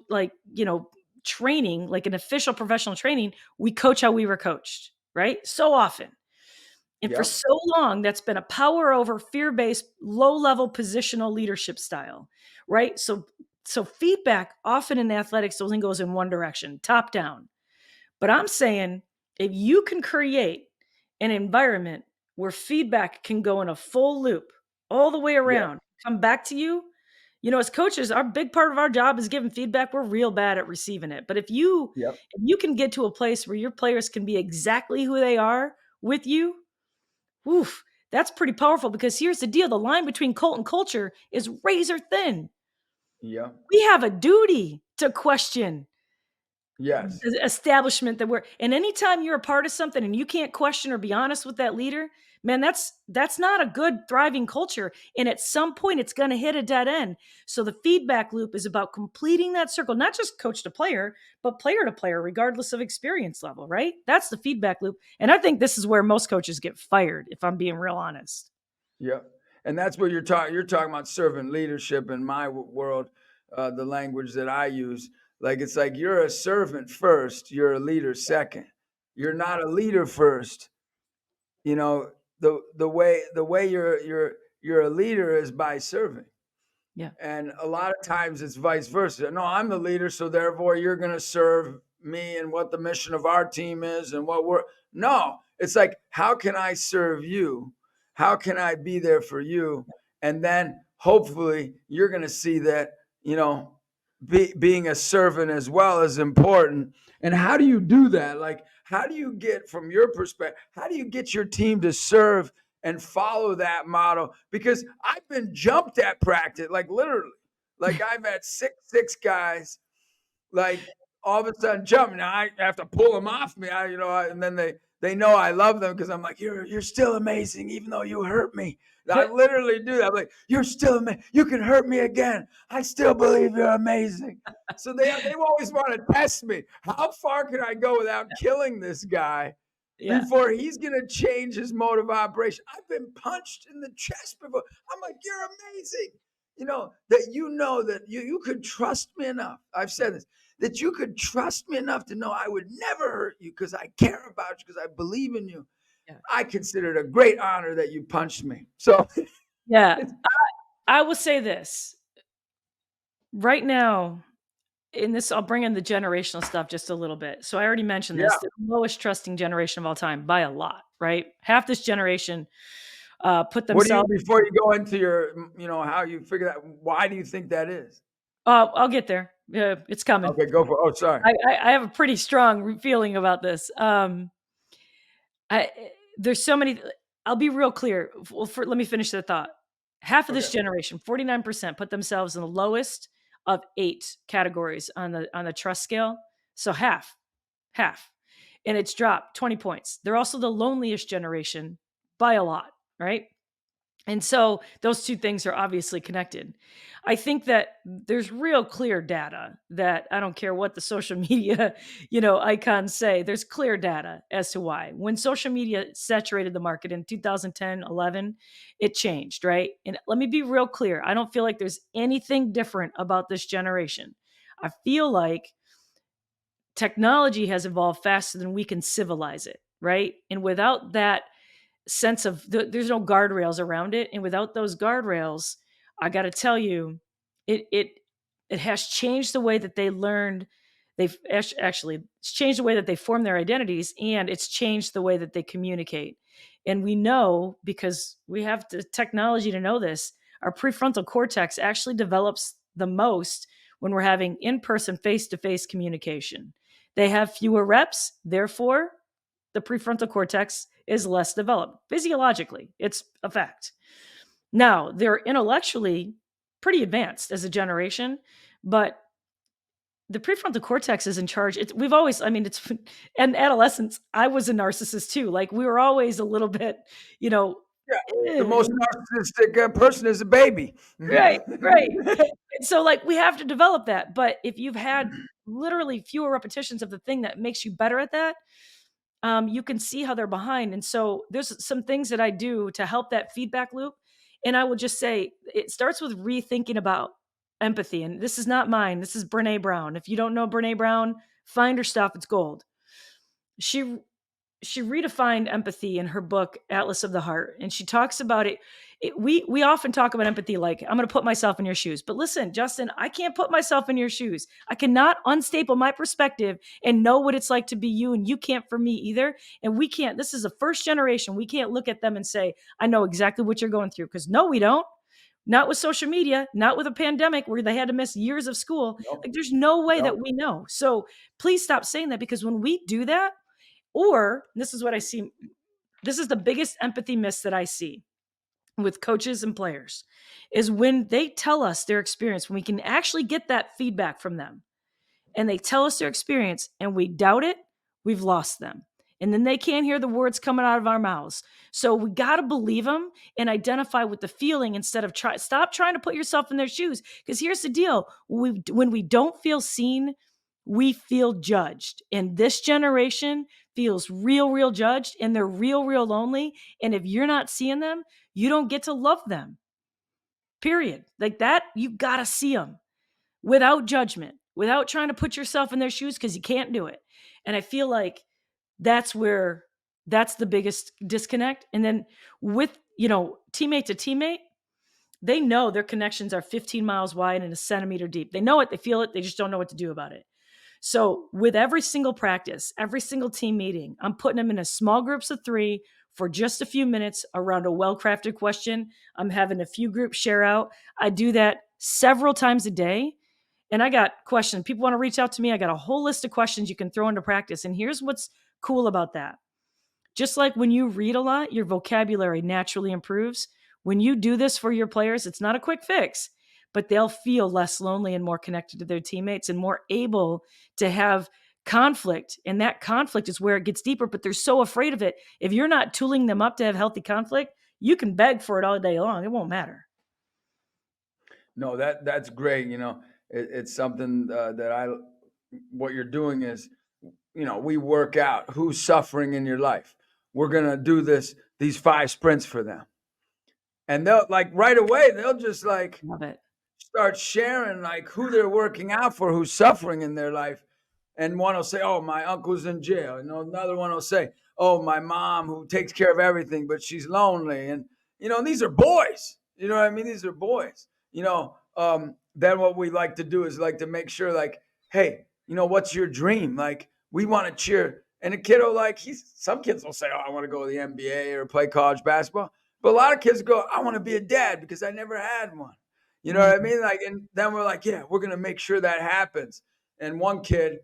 training, like an official professional training, we coach how we were coached, right? So often. And for so long, that's been a power over fear-based, low-level positional leadership style, right? So feedback often in athletics only goes in one direction, top down. But I'm saying if you can create an environment where feedback can go in a full loop all the way around, come back to you, as coaches, our big part of our job is giving feedback. We're real bad at receiving it. But if you can get to a place where your players can be exactly who they are with you, that's pretty powerful, because here's the deal. The line between cult and culture is razor thin. Yeah. We have a duty to question Yes. establishment that and anytime you're a part of something and you can't question or be honest with that leader, man, that's not a good thriving culture. And at some point it's going to hit a dead end. So the feedback loop is about completing that circle, not just coach to player, but player to player, regardless of experience level, right? That's the feedback loop. And I think this is where most coaches get fired, if I'm being real honest. Yeah. And that's what you're talking. You're talking about servant leadership in my world, the language that I use. Like it's like you're a servant first, you're a leader second. You're not a leader first. You know, the way you're a leader is by serving. Yeah. And a lot of times it's vice versa. No, I'm the leader, so therefore you're going to serve me and what the mission of our team is and what we're. No, it's like, how can I serve you? How can I be there for you? And then hopefully you're going to see that, being a servant as well is important. And how do you do that? Like, how do you get, from your perspective, how do you get your team to serve and follow that model? Because I've been jumped at practice, like literally. Like I've had six guys, like all of a sudden jump. Now I have to pull them off me. And then they know I love them because I'm like, you're still amazing, even though you hurt me. I literally do that. I'm like, you're still amazing. You can hurt me again. I still believe you're amazing. So they always want to test me. How far can I go without killing this guy? Yeah. Before he's going to change his mode of operation? I've been punched in the chest before. I'm like, you're amazing. That you could trust me enough. I've said this, that you could trust me enough to know I would never hurt you because I care about you, because I believe in you. Yeah. I consider it a great honor that you punched me. So, yeah, I will say this right now. In this, I'll bring in the generational stuff just a little bit. So I already mentioned this, the lowest trusting generation of all time by a lot, right? Half this generation put themselves. Before you go into your, how you figure that, why do you think that is? I'll get there. It's coming. Okay, go for it. Oh, sorry. I have a pretty strong feeling about this. There's so many. I'll be real clear. Let me finish the thought. Half of this generation, 49%, put themselves in the lowest of 8 categories on the trust scale. So half, and it's dropped 20 points. They're also the loneliest generation by a lot, right? And so those two things are obviously connected. I think that there's real clear data that I don't care what the social media, icons say, there's clear data as to why. When social media saturated the market in 2010, 11, it changed, right? And let me be real clear. I don't feel like there's anything different about this generation. I feel like technology has evolved faster than we can civilize it, right? And without that sense of there's no guardrails around it, and without those guardrails, I got to tell you, it has changed the way that they learned. They've actually it's changed the way that they form their identities, and it's changed the way that they communicate. And we know, because we have the technology to know this, our prefrontal cortex actually develops the most when we're having in-person, face-to-face communication. They have fewer reps, therefore the prefrontal cortex is less developed. Physiologically, it's a fact. Now, they're intellectually pretty advanced as a generation, but the prefrontal cortex is in charge. It's and adolescence, I was a narcissist too. Like, we were always a little bit, the most narcissistic person is a baby. Right. And so, like, we have to develop that. But if you've had literally fewer repetitions of the thing that makes you better at that, you can see how they're behind. And so there's some things that I do to help that feedback loop. And I would just say it starts with rethinking about empathy. And this is not mine. This is Brene Brown. If you don't know Brene Brown, find her stuff. It's gold. She redefined empathy in her book, Atlas of the Heart. And she talks about it. We often talk about empathy like, I'm going to put myself in your shoes. But listen, Justin, I can't put myself in your shoes. I cannot unstaple my perspective and know what it's like to be you, and you can't for me either. And we can't, this is a first generation. We can't look at them and say, I know exactly what you're going through. Because no, we don't. Not with social media, not with a pandemic where they had to miss years of school. Nope. Like, there's no way that we know. So please stop saying that, because when we do that, or this is what I see, this is the biggest empathy miss that I see with coaches and players, is when they tell us their experience, when we can actually get that feedback from them. and they tell us their experience and we doubt it, we've lost them. And then they can't hear the words coming out of our mouths. So we got to believe them and identify with the feeling instead of stop trying to put yourself in their shoes. Because here's the deal. When we don't feel seen, we feel judged. And this generation feels real judged, and they're real lonely. And if you're not seeing them, you don't get to love them. Period. Like that, you got to see them without judgment, without trying to put yourself in their shoes, because you can't do it. And I feel like that's the biggest disconnect. And then with, teammate to teammate, they know their connections are 15 miles wide and a centimeter deep. They know it, they feel it, they just don't know what to do about it. So with every single practice, every single team meeting, I'm putting them in a small groups of 3 for just a few minutes around a well-crafted question. I'm having a few groups share out. I do that several times a day. And I got questions. People want to reach out to me. I got a whole list of questions you can throw into practice. And here's what's cool about that. Just like when you read a lot, your vocabulary naturally improves. When you do this for your players, it's not a quick fix, but they'll feel less lonely and more connected to their teammates and more able to have conflict. And that conflict is where it gets deeper, but they're so afraid of it. If you're not tooling them up to have healthy conflict, you can beg for it all day long. It won't matter. No, that's great. It's something what you're doing is, we work out who's suffering in your life. We're going to do these 5 sprints for them. And they'll right away, they'll just Love it. start sharing who they're working out for, who's suffering in their life. And one will say, oh, my uncle's in jail. Another one will say, oh, my mom who takes care of everything, but she's lonely. And, these are boys. You know what I mean? These are boys. Then what we like to do is to make sure hey, what's your dream? We want to cheer. And a kid will some kids will say, oh, I want to go to the NBA or play college basketball. But a lot of kids go, I want to be a dad because I never had one. You know what I mean? And then we're yeah, we're going to make sure that happens. And one kid,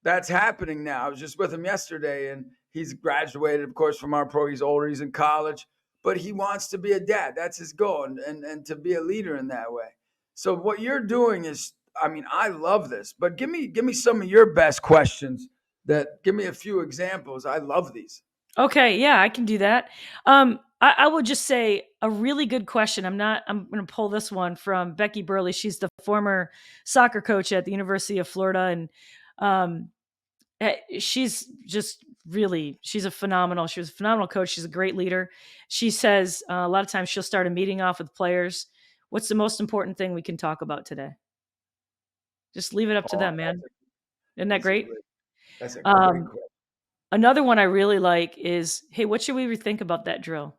that's happening now. I was just with him yesterday, and he's graduated, of course, from our pro. He's older. He's in college. But he wants to be a dad. That's his goal, and to be a leader in that way. So what you're doing is, I love this. But give me some of your best questions. Give me a few examples. I love these. Okay, yeah, I can do that. I would just say a really good question. I'm going to pull this one from Becky Burley. She's the former soccer coach at the University of Florida. And she's a phenomenal coach. She's a great leader. She says a lot of times she'll start a meeting off with players. What's the most important thing we can talk about today? Just leave it up to them, man. Isn't that great? That's a great question. Another one I really like is, hey, what should we rethink about that drill?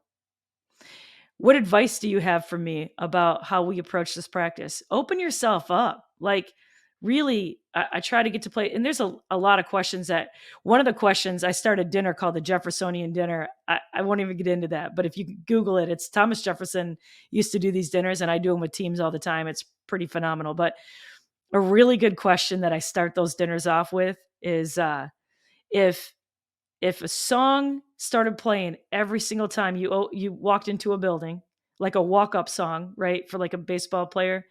What advice do you have for me about how we approach this practice? Open yourself up. Really, I try to get to play. And there's a lot of questions one of the questions, I started a dinner called the Jeffersonian dinner. I won't even get into that. But if you Google it, it's Thomas Jefferson used to do these dinners, and I do them with teams all the time. It's pretty phenomenal. But a really good question that I start those dinners off with is if a song started playing every single time you walked into a building, like a walk-up song, right, for a baseball player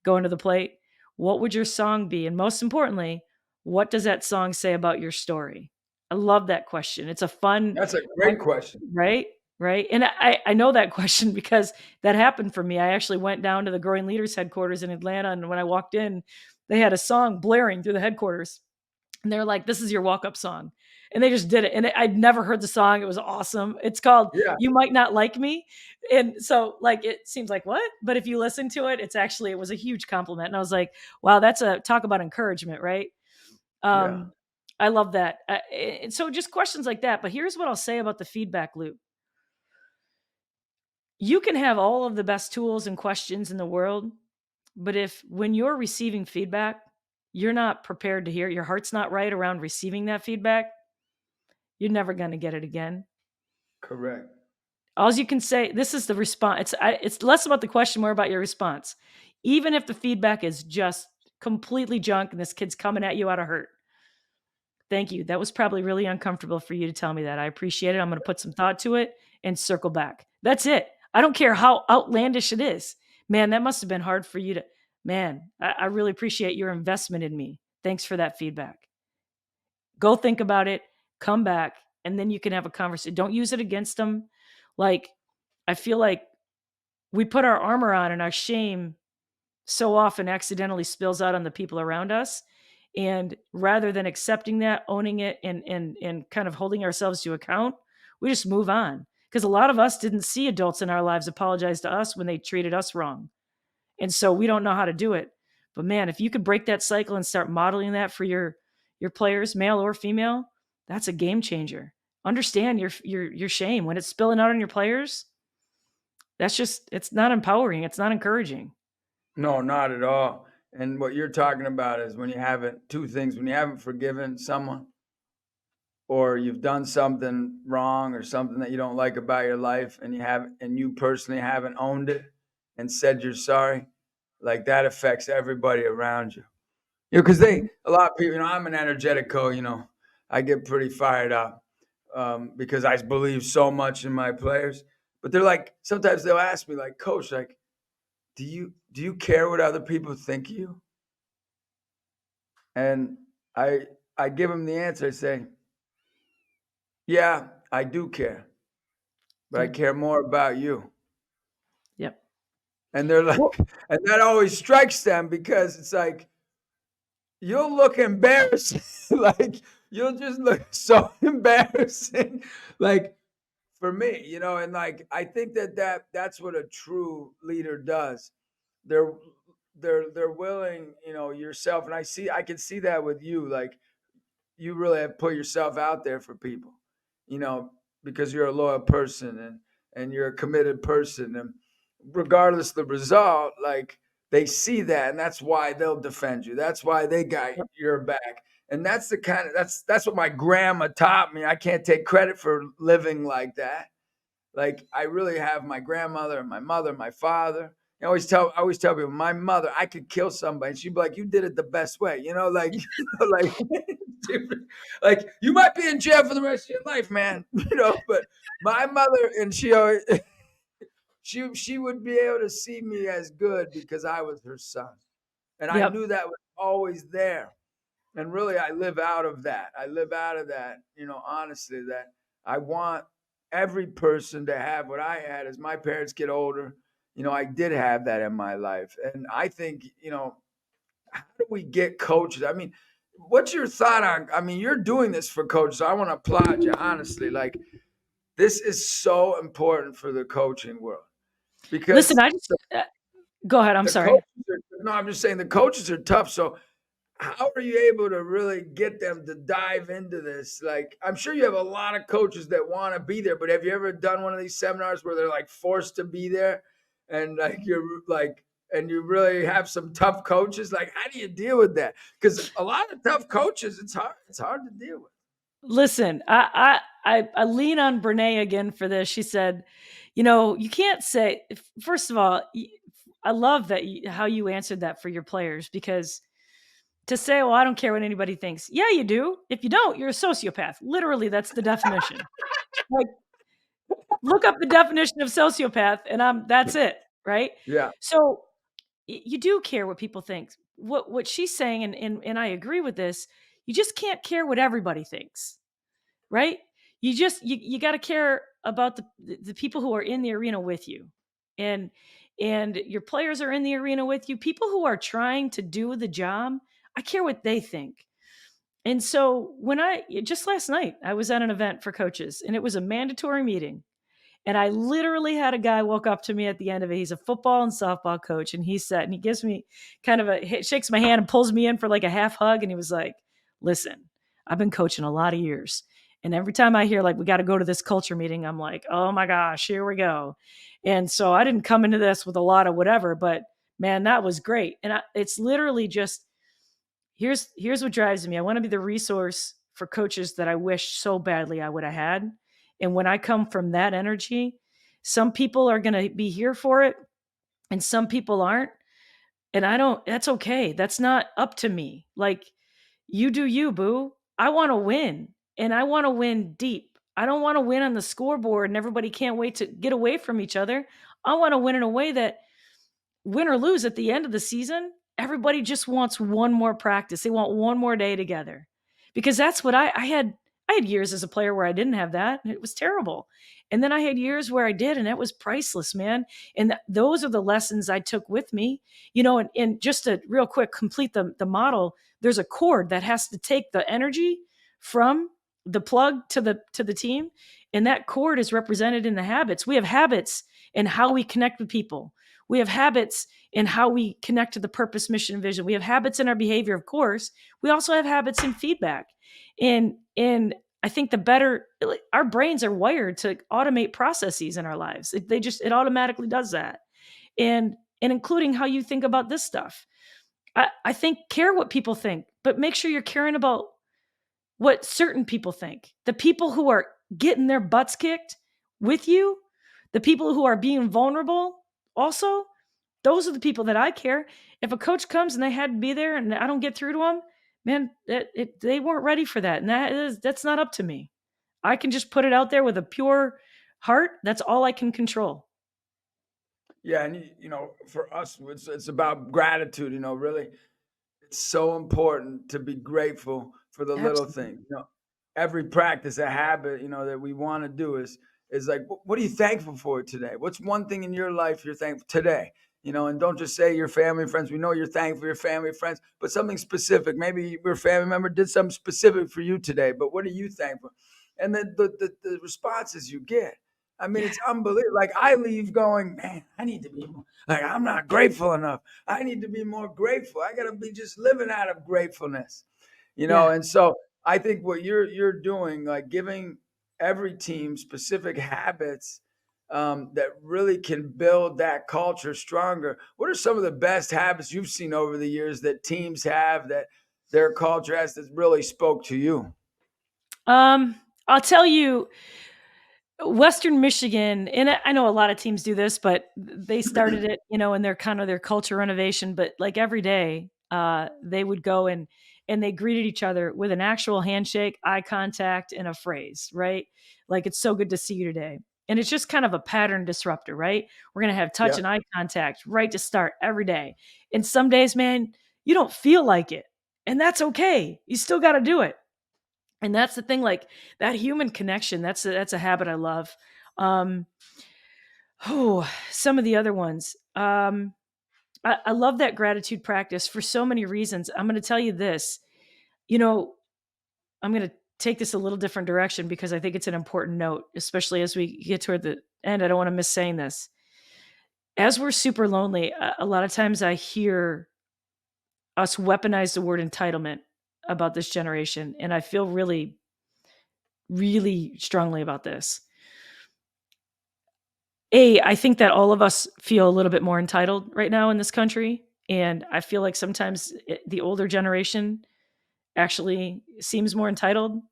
going to the plate, what would your song be? And most importantly, what does that song say about your story? I love that question. It's a fun. That's a great question. Right? And I know that question because that happened for me. I actually went down to the Growing Leaders headquarters in Atlanta, and when I walked in, they had a song blaring through the headquarters. And they're like, this is your walk-up song. And they just did it. And I'd never heard the song. It was awesome. It's called You Might Not Like Me. And so it seems like what? But if you listen to it, it was a huge compliment. And I was like, wow, that's a talk about encouragement, right? I love that. And so just questions like that. But here's what I'll say about the feedback loop. You can have all of the best tools and questions in the world, but when you're receiving feedback, you're not prepared to hear, your heart's not right around receiving that feedback, you're never going to get it again. Correct. All you can say, this is the response. It's less about the question, more about your response. Even if the feedback is just completely junk and this kid's coming at you out of hurt. Thank you. That was probably really uncomfortable for you to tell me that. I appreciate it. I'm going to put some thought to it and circle back. That's it. I don't care how outlandish it is. Man, that must have been hard for you to, I really appreciate your investment in me. thanks for that feedback. Go think about it, come back, and then you can have a conversation. Don't use it against them. Like, I feel like we put our armor on and our shame so often accidentally spills out on the people around us. And rather than accepting that, owning it, and kind of holding ourselves to account, we just move on. Because a lot of us didn't see adults in our lives apologize to us when they treated us wrong. And so we don't know how to do it. But man, if you could break that cycle and start modeling that for your players, male or female, that's a game changer. Understand your shame when it's spilling out on your players. It's not empowering. It's not encouraging. No, not at all. And what you're talking about is when you haven't, two things, when you haven't forgiven someone, or you've done something wrong or something that you don't like about your life, and you personally haven't owned it and said you're sorry, like that affects everybody around you. Because a lot of people, I'm an energetic coach, I get pretty fired up because I believe so much in my players. But they're like, sometimes they'll ask me, like, Coach, like, do you care what other people think of you? And I give them the answer. I say, yeah, I do care, but I care more about you. Yep. And they're like, and that always strikes them because it's like, you'll look embarrassing. Like, you'll just look so embarrassing. Like, for me, and like, I think that's what a true leader does. They're willing, yourself. And I can see that with you. Like, you really have put yourself out there for people, because you're a loyal person and you're a committed person. And regardless of the result, like, they see that, and that's why they'll defend you. That's why they got your back. And that's that's what my grandma taught me. I can't take credit for living like that. Like, I really have my grandmother and my mother, my father. I always tell people, my mother, I could kill somebody. And she'd be like, you did it the best way. Like, like, like, you might be in jail for the rest of your life, man. But my mother, and she always, she would be able to see me as good because I was her son. And I knew that was always there. And really, I live out of that. Honestly, that I want every person to have what I had. As my parents get older, I did have that in my life. And I think, how do we get coaches? I mean, what's your thought on, you're doing this for coaches. So I want to applaud you, honestly. Like, this is so important for the coaching world. Because listen, go ahead. I'm sorry. I'm just saying the coaches are tough. So how are you able to really get them to dive into this? Like, I'm sure you have a lot of coaches that want to be there, but have you ever done one of these seminars where they're like forced to be there, and like and you really have some tough coaches? Like, how do you deal with that? Because a lot of tough coaches, it's hard to deal with. Listen, I lean on Brene again for this. She said, you can't say, first of all, I love that how you answered that for your players, because to say, well, I don't care what anybody thinks. Yeah, you do. If you don't, you're a sociopath. Literally, that's the definition. Like, look up the definition of sociopath, and that's it, right? Yeah. So you do care what people think. What she's saying, and I agree with this, you just can't care what everybody thinks, right? You got to care about the people who are in the arena with you. And your players are in the arena with you. People who are trying to do the job, I care what they think. And so just last night, I was at an event for coaches, and it was a mandatory meeting. And I literally had a guy walk up to me at the end of it. He's a football and softball coach. And he said, and he gives me kind of shakes my hand and pulls me in for like a half hug. And he was like, listen, I've been coaching a lot of years. And every time I hear, like, we got to go to this culture meeting, I'm like, oh my gosh, here we go. And so I didn't come into this with a lot of whatever, but man, that was great. And it's literally just, here's what drives me. I want to be the resource for coaches that I wish so badly I would have had. And when I come from that energy, some people are going to be here for it and some people aren't. And that's okay. That's not up to me. Like, you do you, boo. I want to win, and I want to win deep. I don't want to win on the scoreboard and everybody can't wait to get away from each other. I want to win in a way that, win or lose, at the end of the season, everybody just wants one more practice. They want one more day together, because that's what I had. I had years as a player where I didn't have that, and it was terrible. And then I had years where I did, and that was priceless, man. And those are the lessons I took with me, and just to real quick complete the model, there's a cord that has to take the energy from the plug to the team. And that cord is represented in the habits. We have habits in how we connect with people. We have habits in how we connect to the purpose, mission, and vision. We have habits in our behavior, of course. We also have habits in feedback. And I think our brains are wired to automate processes in our lives. It automatically does that. And including how you think about this stuff. I think care what people think, but make sure you're caring about what certain people think. The people who are getting their butts kicked with you, the people who are being vulnerable also, those are the people that I care. If a coach comes and they had to be there and I don't get through to them, man, they weren't ready for that. And that's not up to me. I can just put it out there with a pure heart. That's all I can control. Yeah, and for us, it's about gratitude. Really, it's so important to be grateful for the little Absolutely. things. Every practice, a habit, that we want to do is like, what are you thankful for today? What's one thing in your life you're thankful today? And don't just say your family and friends. We know you're thankful for your family and friends, but something specific. Maybe your family member did something specific for you today, but what are you thankful? And then the responses you get. I mean, Yeah. it's unbelievable. Like I leave going, man, I need to be more, like I'm not grateful enough. I need to be more grateful. I gotta be just living out of gratefulness. Yeah. And so I think what you're doing, like giving every team specific habits that really can build that culture stronger. What are some of the best habits you've seen over the years that teams have that their culture has that really spoke to you? I'll tell you, Western Michigan, and I know a lot of teams do this, but they started it, in their kind of their culture renovation. But like every day, they would go and they greeted each other with an actual handshake, eye contact, and a phrase, right? Like, it's so good to see you today. And it's just kind of a pattern disruptor, right? We're gonna have touch Yeah. and eye contact right to start every day. And some days, man, you don't feel like it, and that's okay. You still got to do it. And that's the thing, like that human connection. That's a habit I love. Um, some of the other ones. I love that gratitude practice for so many reasons. I'm going to tell you this. You know, I'm going to take this a little different direction because I think it's an important note, especially as we get toward the end. I don't want to miss saying this. As we're super lonely, a lot of times I hear us weaponize the word entitlement about this generation, and I feel really, really strongly about this. I think that all of us feel a little bit more entitled right now in this country, and I feel like sometimes the older generation actually seems more entitled.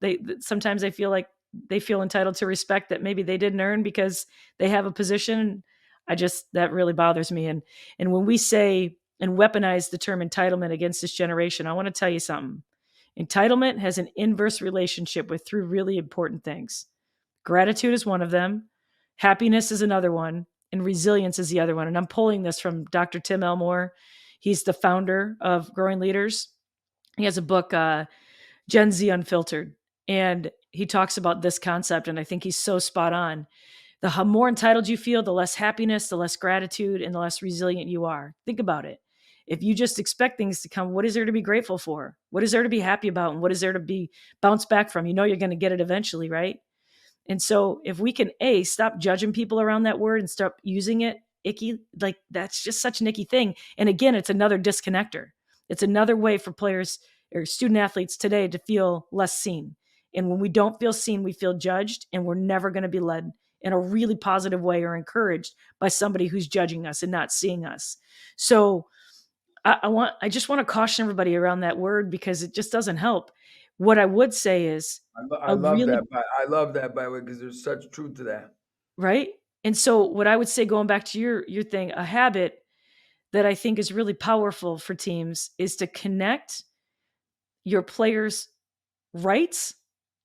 Sometimes I feel like they feel entitled to respect that maybe they didn't earn because they have a position. That really bothers me. And when we say and weaponize the term entitlement against this generation, I want to tell you something. Entitlement has an inverse relationship with three really important things. Gratitude is one of them. Happiness is another one. And resilience is the other one. And I'm pulling this from Dr. Tim Elmore. He's the founder of Growing Leaders. He has a book, Gen Z Unfiltered. And he talks about this concept. And I think he's so spot on. The more entitled you feel, the less happiness, the less gratitude, and the less resilient you are. Think about it. If you just expect things to come, what is there to be grateful for? What is there to be happy about? And what is there to be bounced back from? You're going to get it eventually, right? And so if we can stop judging people around that word and stop using it icky, like that's just such an icky thing. And again, it's another disconnector. It's another way for players or student athletes today to feel less seen. And when we don't feel seen, we feel judged, and we're never going to be led in a really positive way or encouraged by somebody who's judging us and not seeing us. So I just want to caution everybody around that word because it just doesn't help. What I would say is I a love really that. I love that, by the way, because there's such truth to that. right? And so what I would say, going back to your thing, a habit that I think is really powerful for teams is to connect your players' rights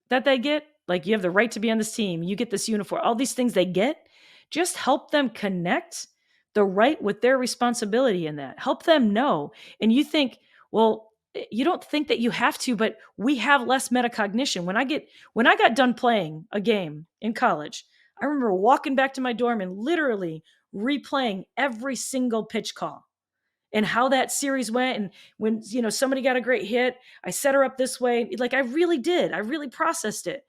that they get. Like, you have the right to be on this team, you get this uniform, all these things they get. Just help them connect the right with their responsibility in that. Help them know. And you think, well, you don't think that you have to, but we have less metacognition. When I got done playing a game in college, I remember walking back to my dorm and literally replaying every single pitch call and how that series went. And when, somebody got a great hit, I set her up this way. Like I really did. I really processed it.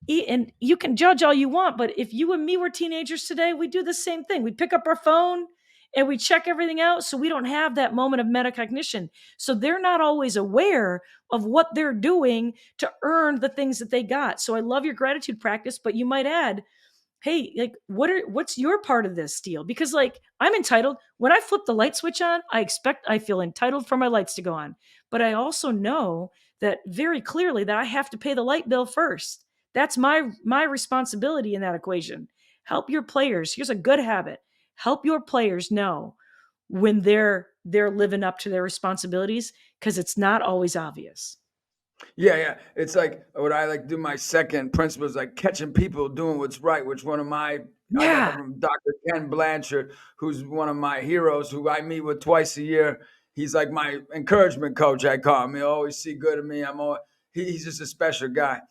And you can judge all you want, but if you and me were teenagers today, we do the same thing. We pick up our phone and we check everything out, so we don't have that moment of metacognition. So they're not always aware of what they're doing to earn the things that they got. So I love your gratitude practice, but you might add, hey, like what's your part of this deal? Because like I'm entitled. When I flip the light switch on, I feel entitled for my lights to go on. But I also know that very clearly that I have to pay the light bill first. That's my responsibility in that equation. Help your players. Here's a good habit. Help your players know when they're living up to their responsibilities, because it's not always obvious. Yeah. It's like what I like to do. My second principle is like catching people doing what's right, which I got that Yeah. from Dr. Ken Blanchard, who's one of my heroes, who I meet with twice a year. He's like my encouragement coach, I call him. He always see good in me. He's just a special guy.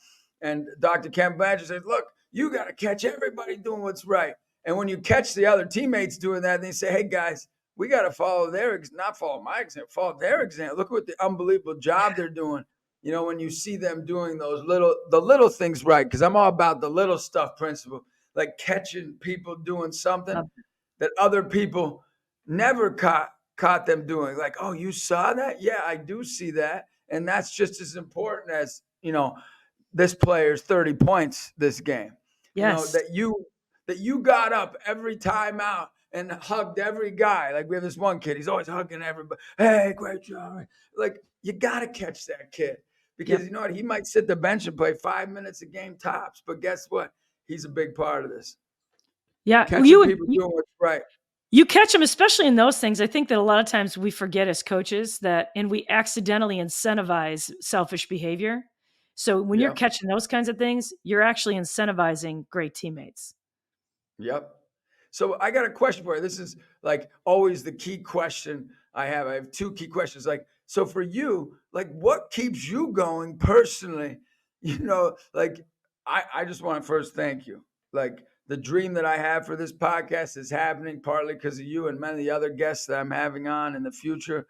And Dr. Ken Blanchard says, look, you got to catch everybody doing what's right. And when you catch the other teammates doing that, they say, hey, guys, we got to follow not follow my example, follow their example. Look what the unbelievable job they're doing. When you see them doing the little things right, because I'm all about the little stuff principle, like catching people doing something that other people never caught them doing. Like, oh, you saw that? Yeah, I do see that. And that's just as important as, this player's 30 points this game. Yes. That you got up every time out and hugged every guy. Like we have this one kid, he's always hugging everybody. Hey, great job. Like you got to catch that kid, because you know what? He might sit the bench and play 5 minutes a game tops, but guess what? He's a big part of this. Yeah. Catching people doing what's right. You catch them, especially in those things. I think that a lot of times we forget as coaches and we accidentally incentivize selfish behavior. So when you're catching those kinds of things, you're actually incentivizing great teammates. Yep. So I got a question for you. This is like always the key question I have. I have two key questions. Like, so for you, like what keeps you going personally? Like I just want to first thank you. Like the dream that I have for this podcast is happening partly because of you and many of the other guests that I'm having on in the future.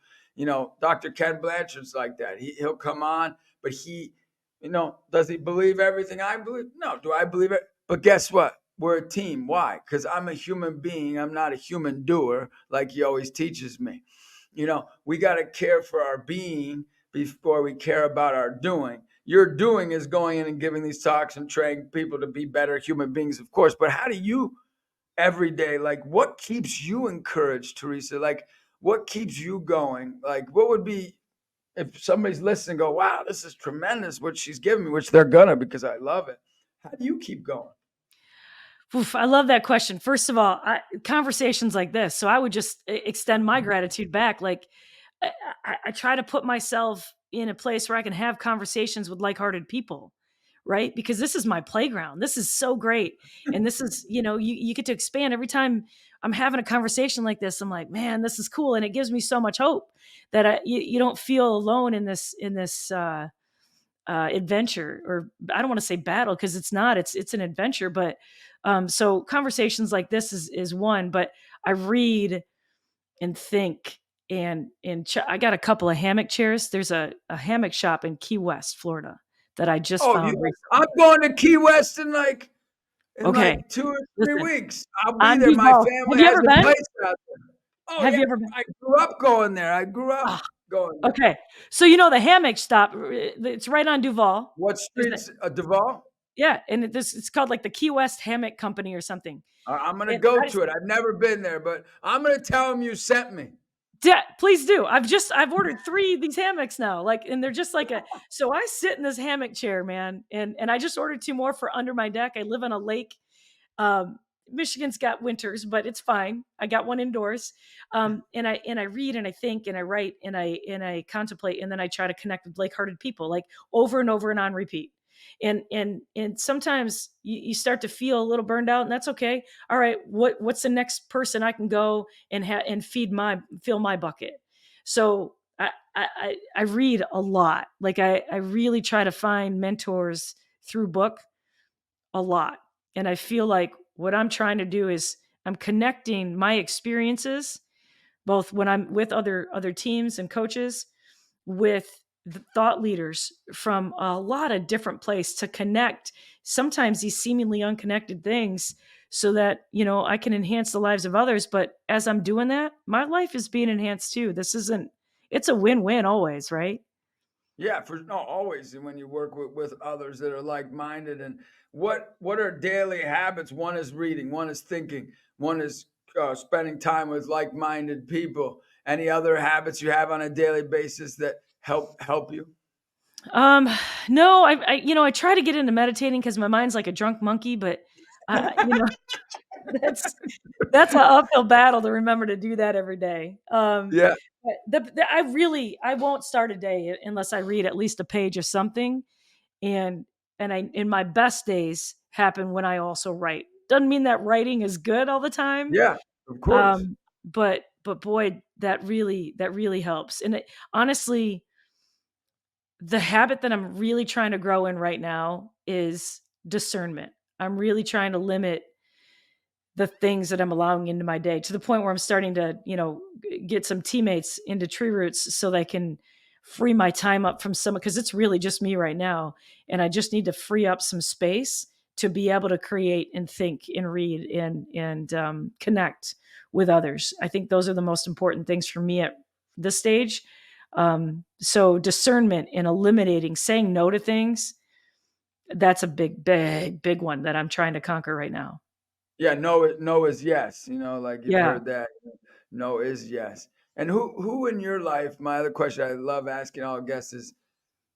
Dr. Ken Blanchard's like that. He'll come on, but does he believe everything I believe? No. Do I believe it? But guess what? We're a team. Why? Because I'm a human being. I'm not a human doer, like he always teaches me. We got to care for our being before we care about our doing. Your doing is going in and giving these talks and training people to be better human beings, of course. But how do you every day, like what keeps you encouraged, Theresa? Like what keeps you going? Like what would be, if somebody's listening, go, wow, this is tremendous what she's giving me, which they're gonna, because I love it. How do you keep going? Oof, I love that question. First of all, conversations like this. So I would just extend my gratitude back. Like I try to put myself in a place where I can have conversations with like-hearted people, right? Because this is my playground. This is so great. And this is, you get to expand every time I'm having a conversation like this. I'm like, man, this is cool. And it gives me so much hope that you don't feel alone in this adventure, or I don't want to say battle, because it's not, it's an adventure. But so conversations like this is one, but I read and think and I got a couple of hammock chairs. There's a hammock shop in Key West, Florida that I just found recently. I'm going to Key West in like 2 or 3 Listen, weeks. I'll be on there. My Duval. family Have you has ever a been? place out there. Oh, Have yeah. you ever been? I grew up going there. I grew up going there. Okay. So the hammock stop, it's right on Duval. What street's Duval? Yeah, and it's called like the Key West Hammock Company or something. I'm going to go to it. I've never been there, but I'm going to tell them you sent me. Yeah, please do. I've ordered 3 of these hammocks now. And they're just like so I sit in this hammock chair, man. And I just ordered 2 more for under my deck. I live on a lake. Michigan's got winters, but it's fine. I got one indoors. And I read and I think and I write and I contemplate, and then I try to connect with like-hearted people, like over and over and on repeat. And sometimes you start to feel a little burned out, and that's okay. All right, what's the next person I can go and fill my bucket? So I read a lot. Like I really try to find mentors through book a lot. And I feel like what I'm trying to do is I'm connecting my experiences, both when I'm with other teams and coaches, with the thought leaders from a lot of different places to connect sometimes these seemingly unconnected things so that, I can enhance the lives of others. But as I'm doing that, my life is being enhanced too. It's a win-win always, right? Yeah, for no, always. And when you work with others that are like-minded, and what are daily habits? One is reading, one is thinking, one is spending time with like-minded people. Any other habits you have on a daily basis that help you? Um, no, I try to get into meditating because my mind's like a drunk monkey, but you know, that's that's an uphill battle to remember to do that every day. Yeah, But I won't start a day unless I read at least a page of something, and in my best days happen when I also write. Doesn't mean that writing is good all the time, yeah, of course. but boy, that really helps. And honestly, the habit that I'm really trying to grow in right now is discernment. I'm really trying to limit the things that I'm allowing into my day to the point where I'm starting to, get some teammates into Tree Roots so they can free my time up from some, because it's really just me right now. And I just need to free up some space to be able to create and think and read and connect with others. I think those are the most important things for me at this stage. So discernment and eliminating, saying no to things, that's a big, big, big one that I'm trying to conquer right now. Yeah, no is yes. Like you've Yeah. heard that. No is yes. And who in your life? My other question I love asking all guests is,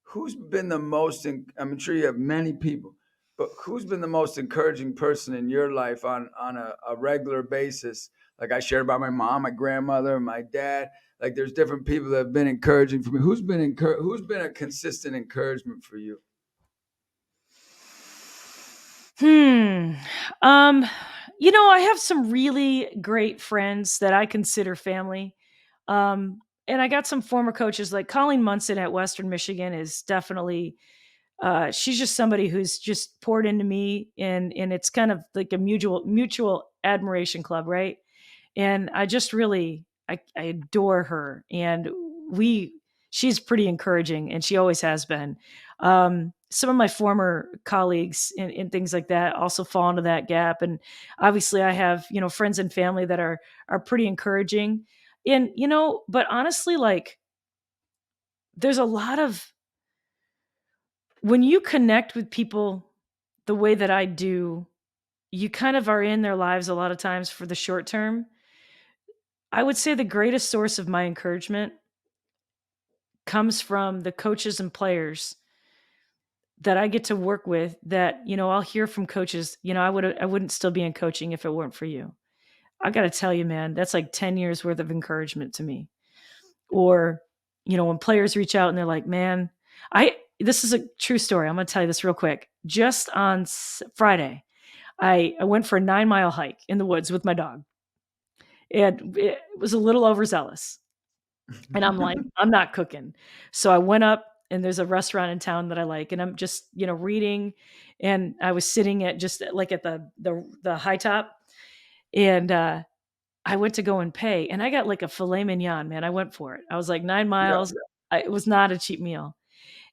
who's been the most? I'm sure you have many people, but who's been the most encouraging person in your life on a regular basis? Like I shared about my mom, my grandmother, my dad. Like there's different people that have been encouraging for me. Who's been a consistent encouragement for you? Hmm. Um, I have some really great friends that I consider family. And I got some former coaches like Colleen Munson at Western Michigan is definitely she's just somebody who's just poured into me, and it's kind of like a mutual admiration club, right? And I just really I adore her, and we she's pretty encouraging, and she always has been. Some of my former colleagues and things like that also fall into that gap, and obviously I have friends and family that are pretty encouraging, and but honestly, like there's a lot of when you connect with people the way that I do, you kind of are in their lives a lot of times for the short term. I would say the greatest source of my encouragement comes from the coaches and players that I get to work with that, I'll hear from coaches, I wouldn't still be in coaching if it weren't for you. I got to tell you, man, that's like 10 years worth of encouragement to me. Or, when players reach out and they're like, man, this is a true story. I'm going to tell you this real quick. Just on Friday, I went for a 9-mile hike in the woods with my dog. And it was a little overzealous. And I'm like, I'm not cooking. So I went up, and there's a restaurant in town that I like, and I'm just, reading, and I was sitting at just like at the high top, and I went to go and pay, and I got like a filet mignon, man. I went for it. I was like 9 Yeah, miles. It was not a cheap meal.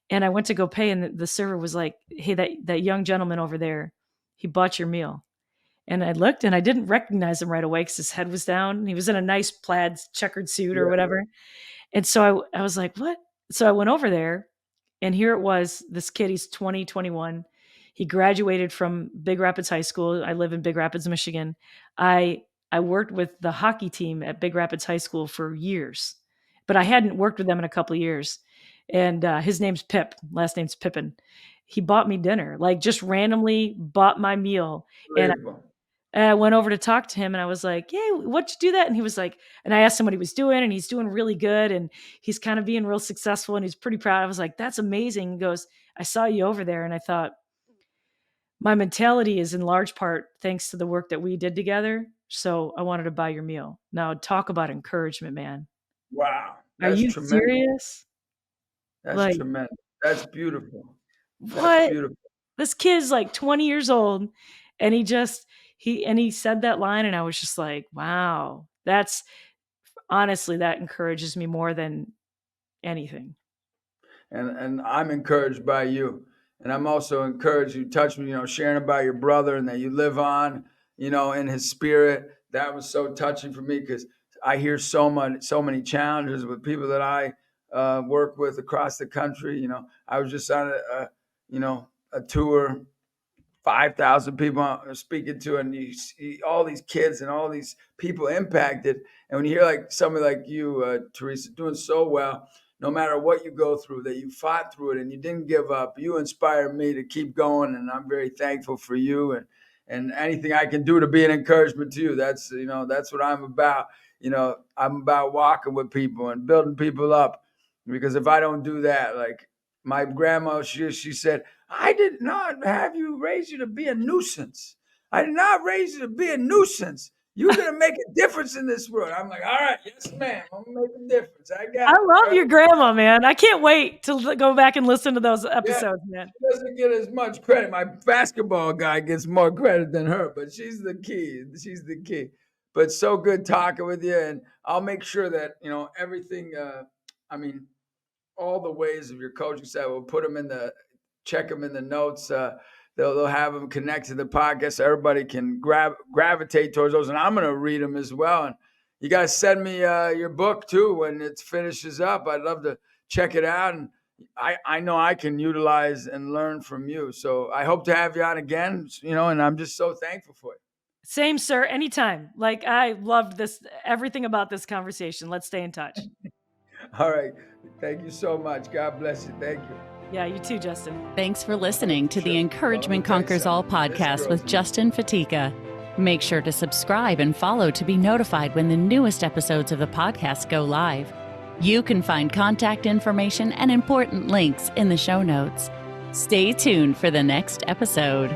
And I went to go pay, and the server was like, "Hey, that young gentleman over there, he bought your meal." And I looked, and I didn't recognize him right away because his head was down. He was in a nice plaid checkered suit or yeah, whatever. And so I was like, "What?" So I went over there, and here it was, this kid, he's 20, 21. He graduated from Big Rapids High School. I live in Big Rapids, Michigan. I I worked with the hockey team at Big Rapids High School for years, but I hadn't worked with them in a couple of years. And his name's Pip, last name's Pippin. He bought me dinner, like just randomly bought my meal. And unbelievable. I went over to talk to him, and I was like, "Hey, what'd you do that?" And he was like, and I asked him what he was doing, and he's doing really good, and he's kind of being real successful, and he's pretty proud. I was like, "That's amazing." He goes, I saw you over there and I thought, my mentality is in large part thanks to the work that we did together. So I wanted to buy your meal. Now talk about encouragement, man. Wow. Are That's you tremendous. serious? That's Like, tremendous. That's beautiful. That's what? beautiful. This kid's like 20 years old and he said that line and I was just like, wow, that's honestly, that encourages me more than anything. And I'm encouraged by you. And I'm also encouraged. You touched me, sharing about your brother and that you live on, in his spirit. That was so touching for me because I hear so many challenges with people that I work with across the country. I was just on a tour, 5,000 people I'm speaking to, and you see all these kids and all these people impacted. And when you hear like somebody like you, Theresa, doing so well, no matter what you go through, that you fought through it and you didn't give up, you inspire me to keep going. And I'm very thankful for you and anything I can do to be an encouragement to you. That's what I'm about. I'm about walking with people and building people up, because if I don't do that, like my grandma, she said, I did not have you raise you to be a nuisance. I did not raise you to be a nuisance. You're going to make a difference in this world. I'm like, all right, yes, ma'am. I'm going to make a difference. I got I it. love Right? your grandma, man. I can't wait to go back and listen to those episodes, man. She doesn't get as much credit. My basketball guy gets more credit than her, but she's the key. She's the key. But so good talking with you. And I'll make sure that, everything, all the ways of your coaching style, we'll put them check them in the notes. They'll have them connect to the podcast so everybody can gravitate towards those. And I'm going to read them as well. And you guys send me your book too when it finishes up. I'd love to check it out. And I know I can utilize and learn from you. So I hope to have you on again, and I'm just so thankful for it. Same, sir. Anytime. Like, I loved everything about this conversation. Let's stay in touch. All right. Thank you so much. God bless you. Thank you. Yeah, you too, Justin. Thanks for listening to the Encouragement Conquers All podcast with Justin Fatica. Make sure to subscribe and follow to be notified when the newest episodes of the podcast go live. You can find contact information and important links in the show notes. Stay tuned for the next episode.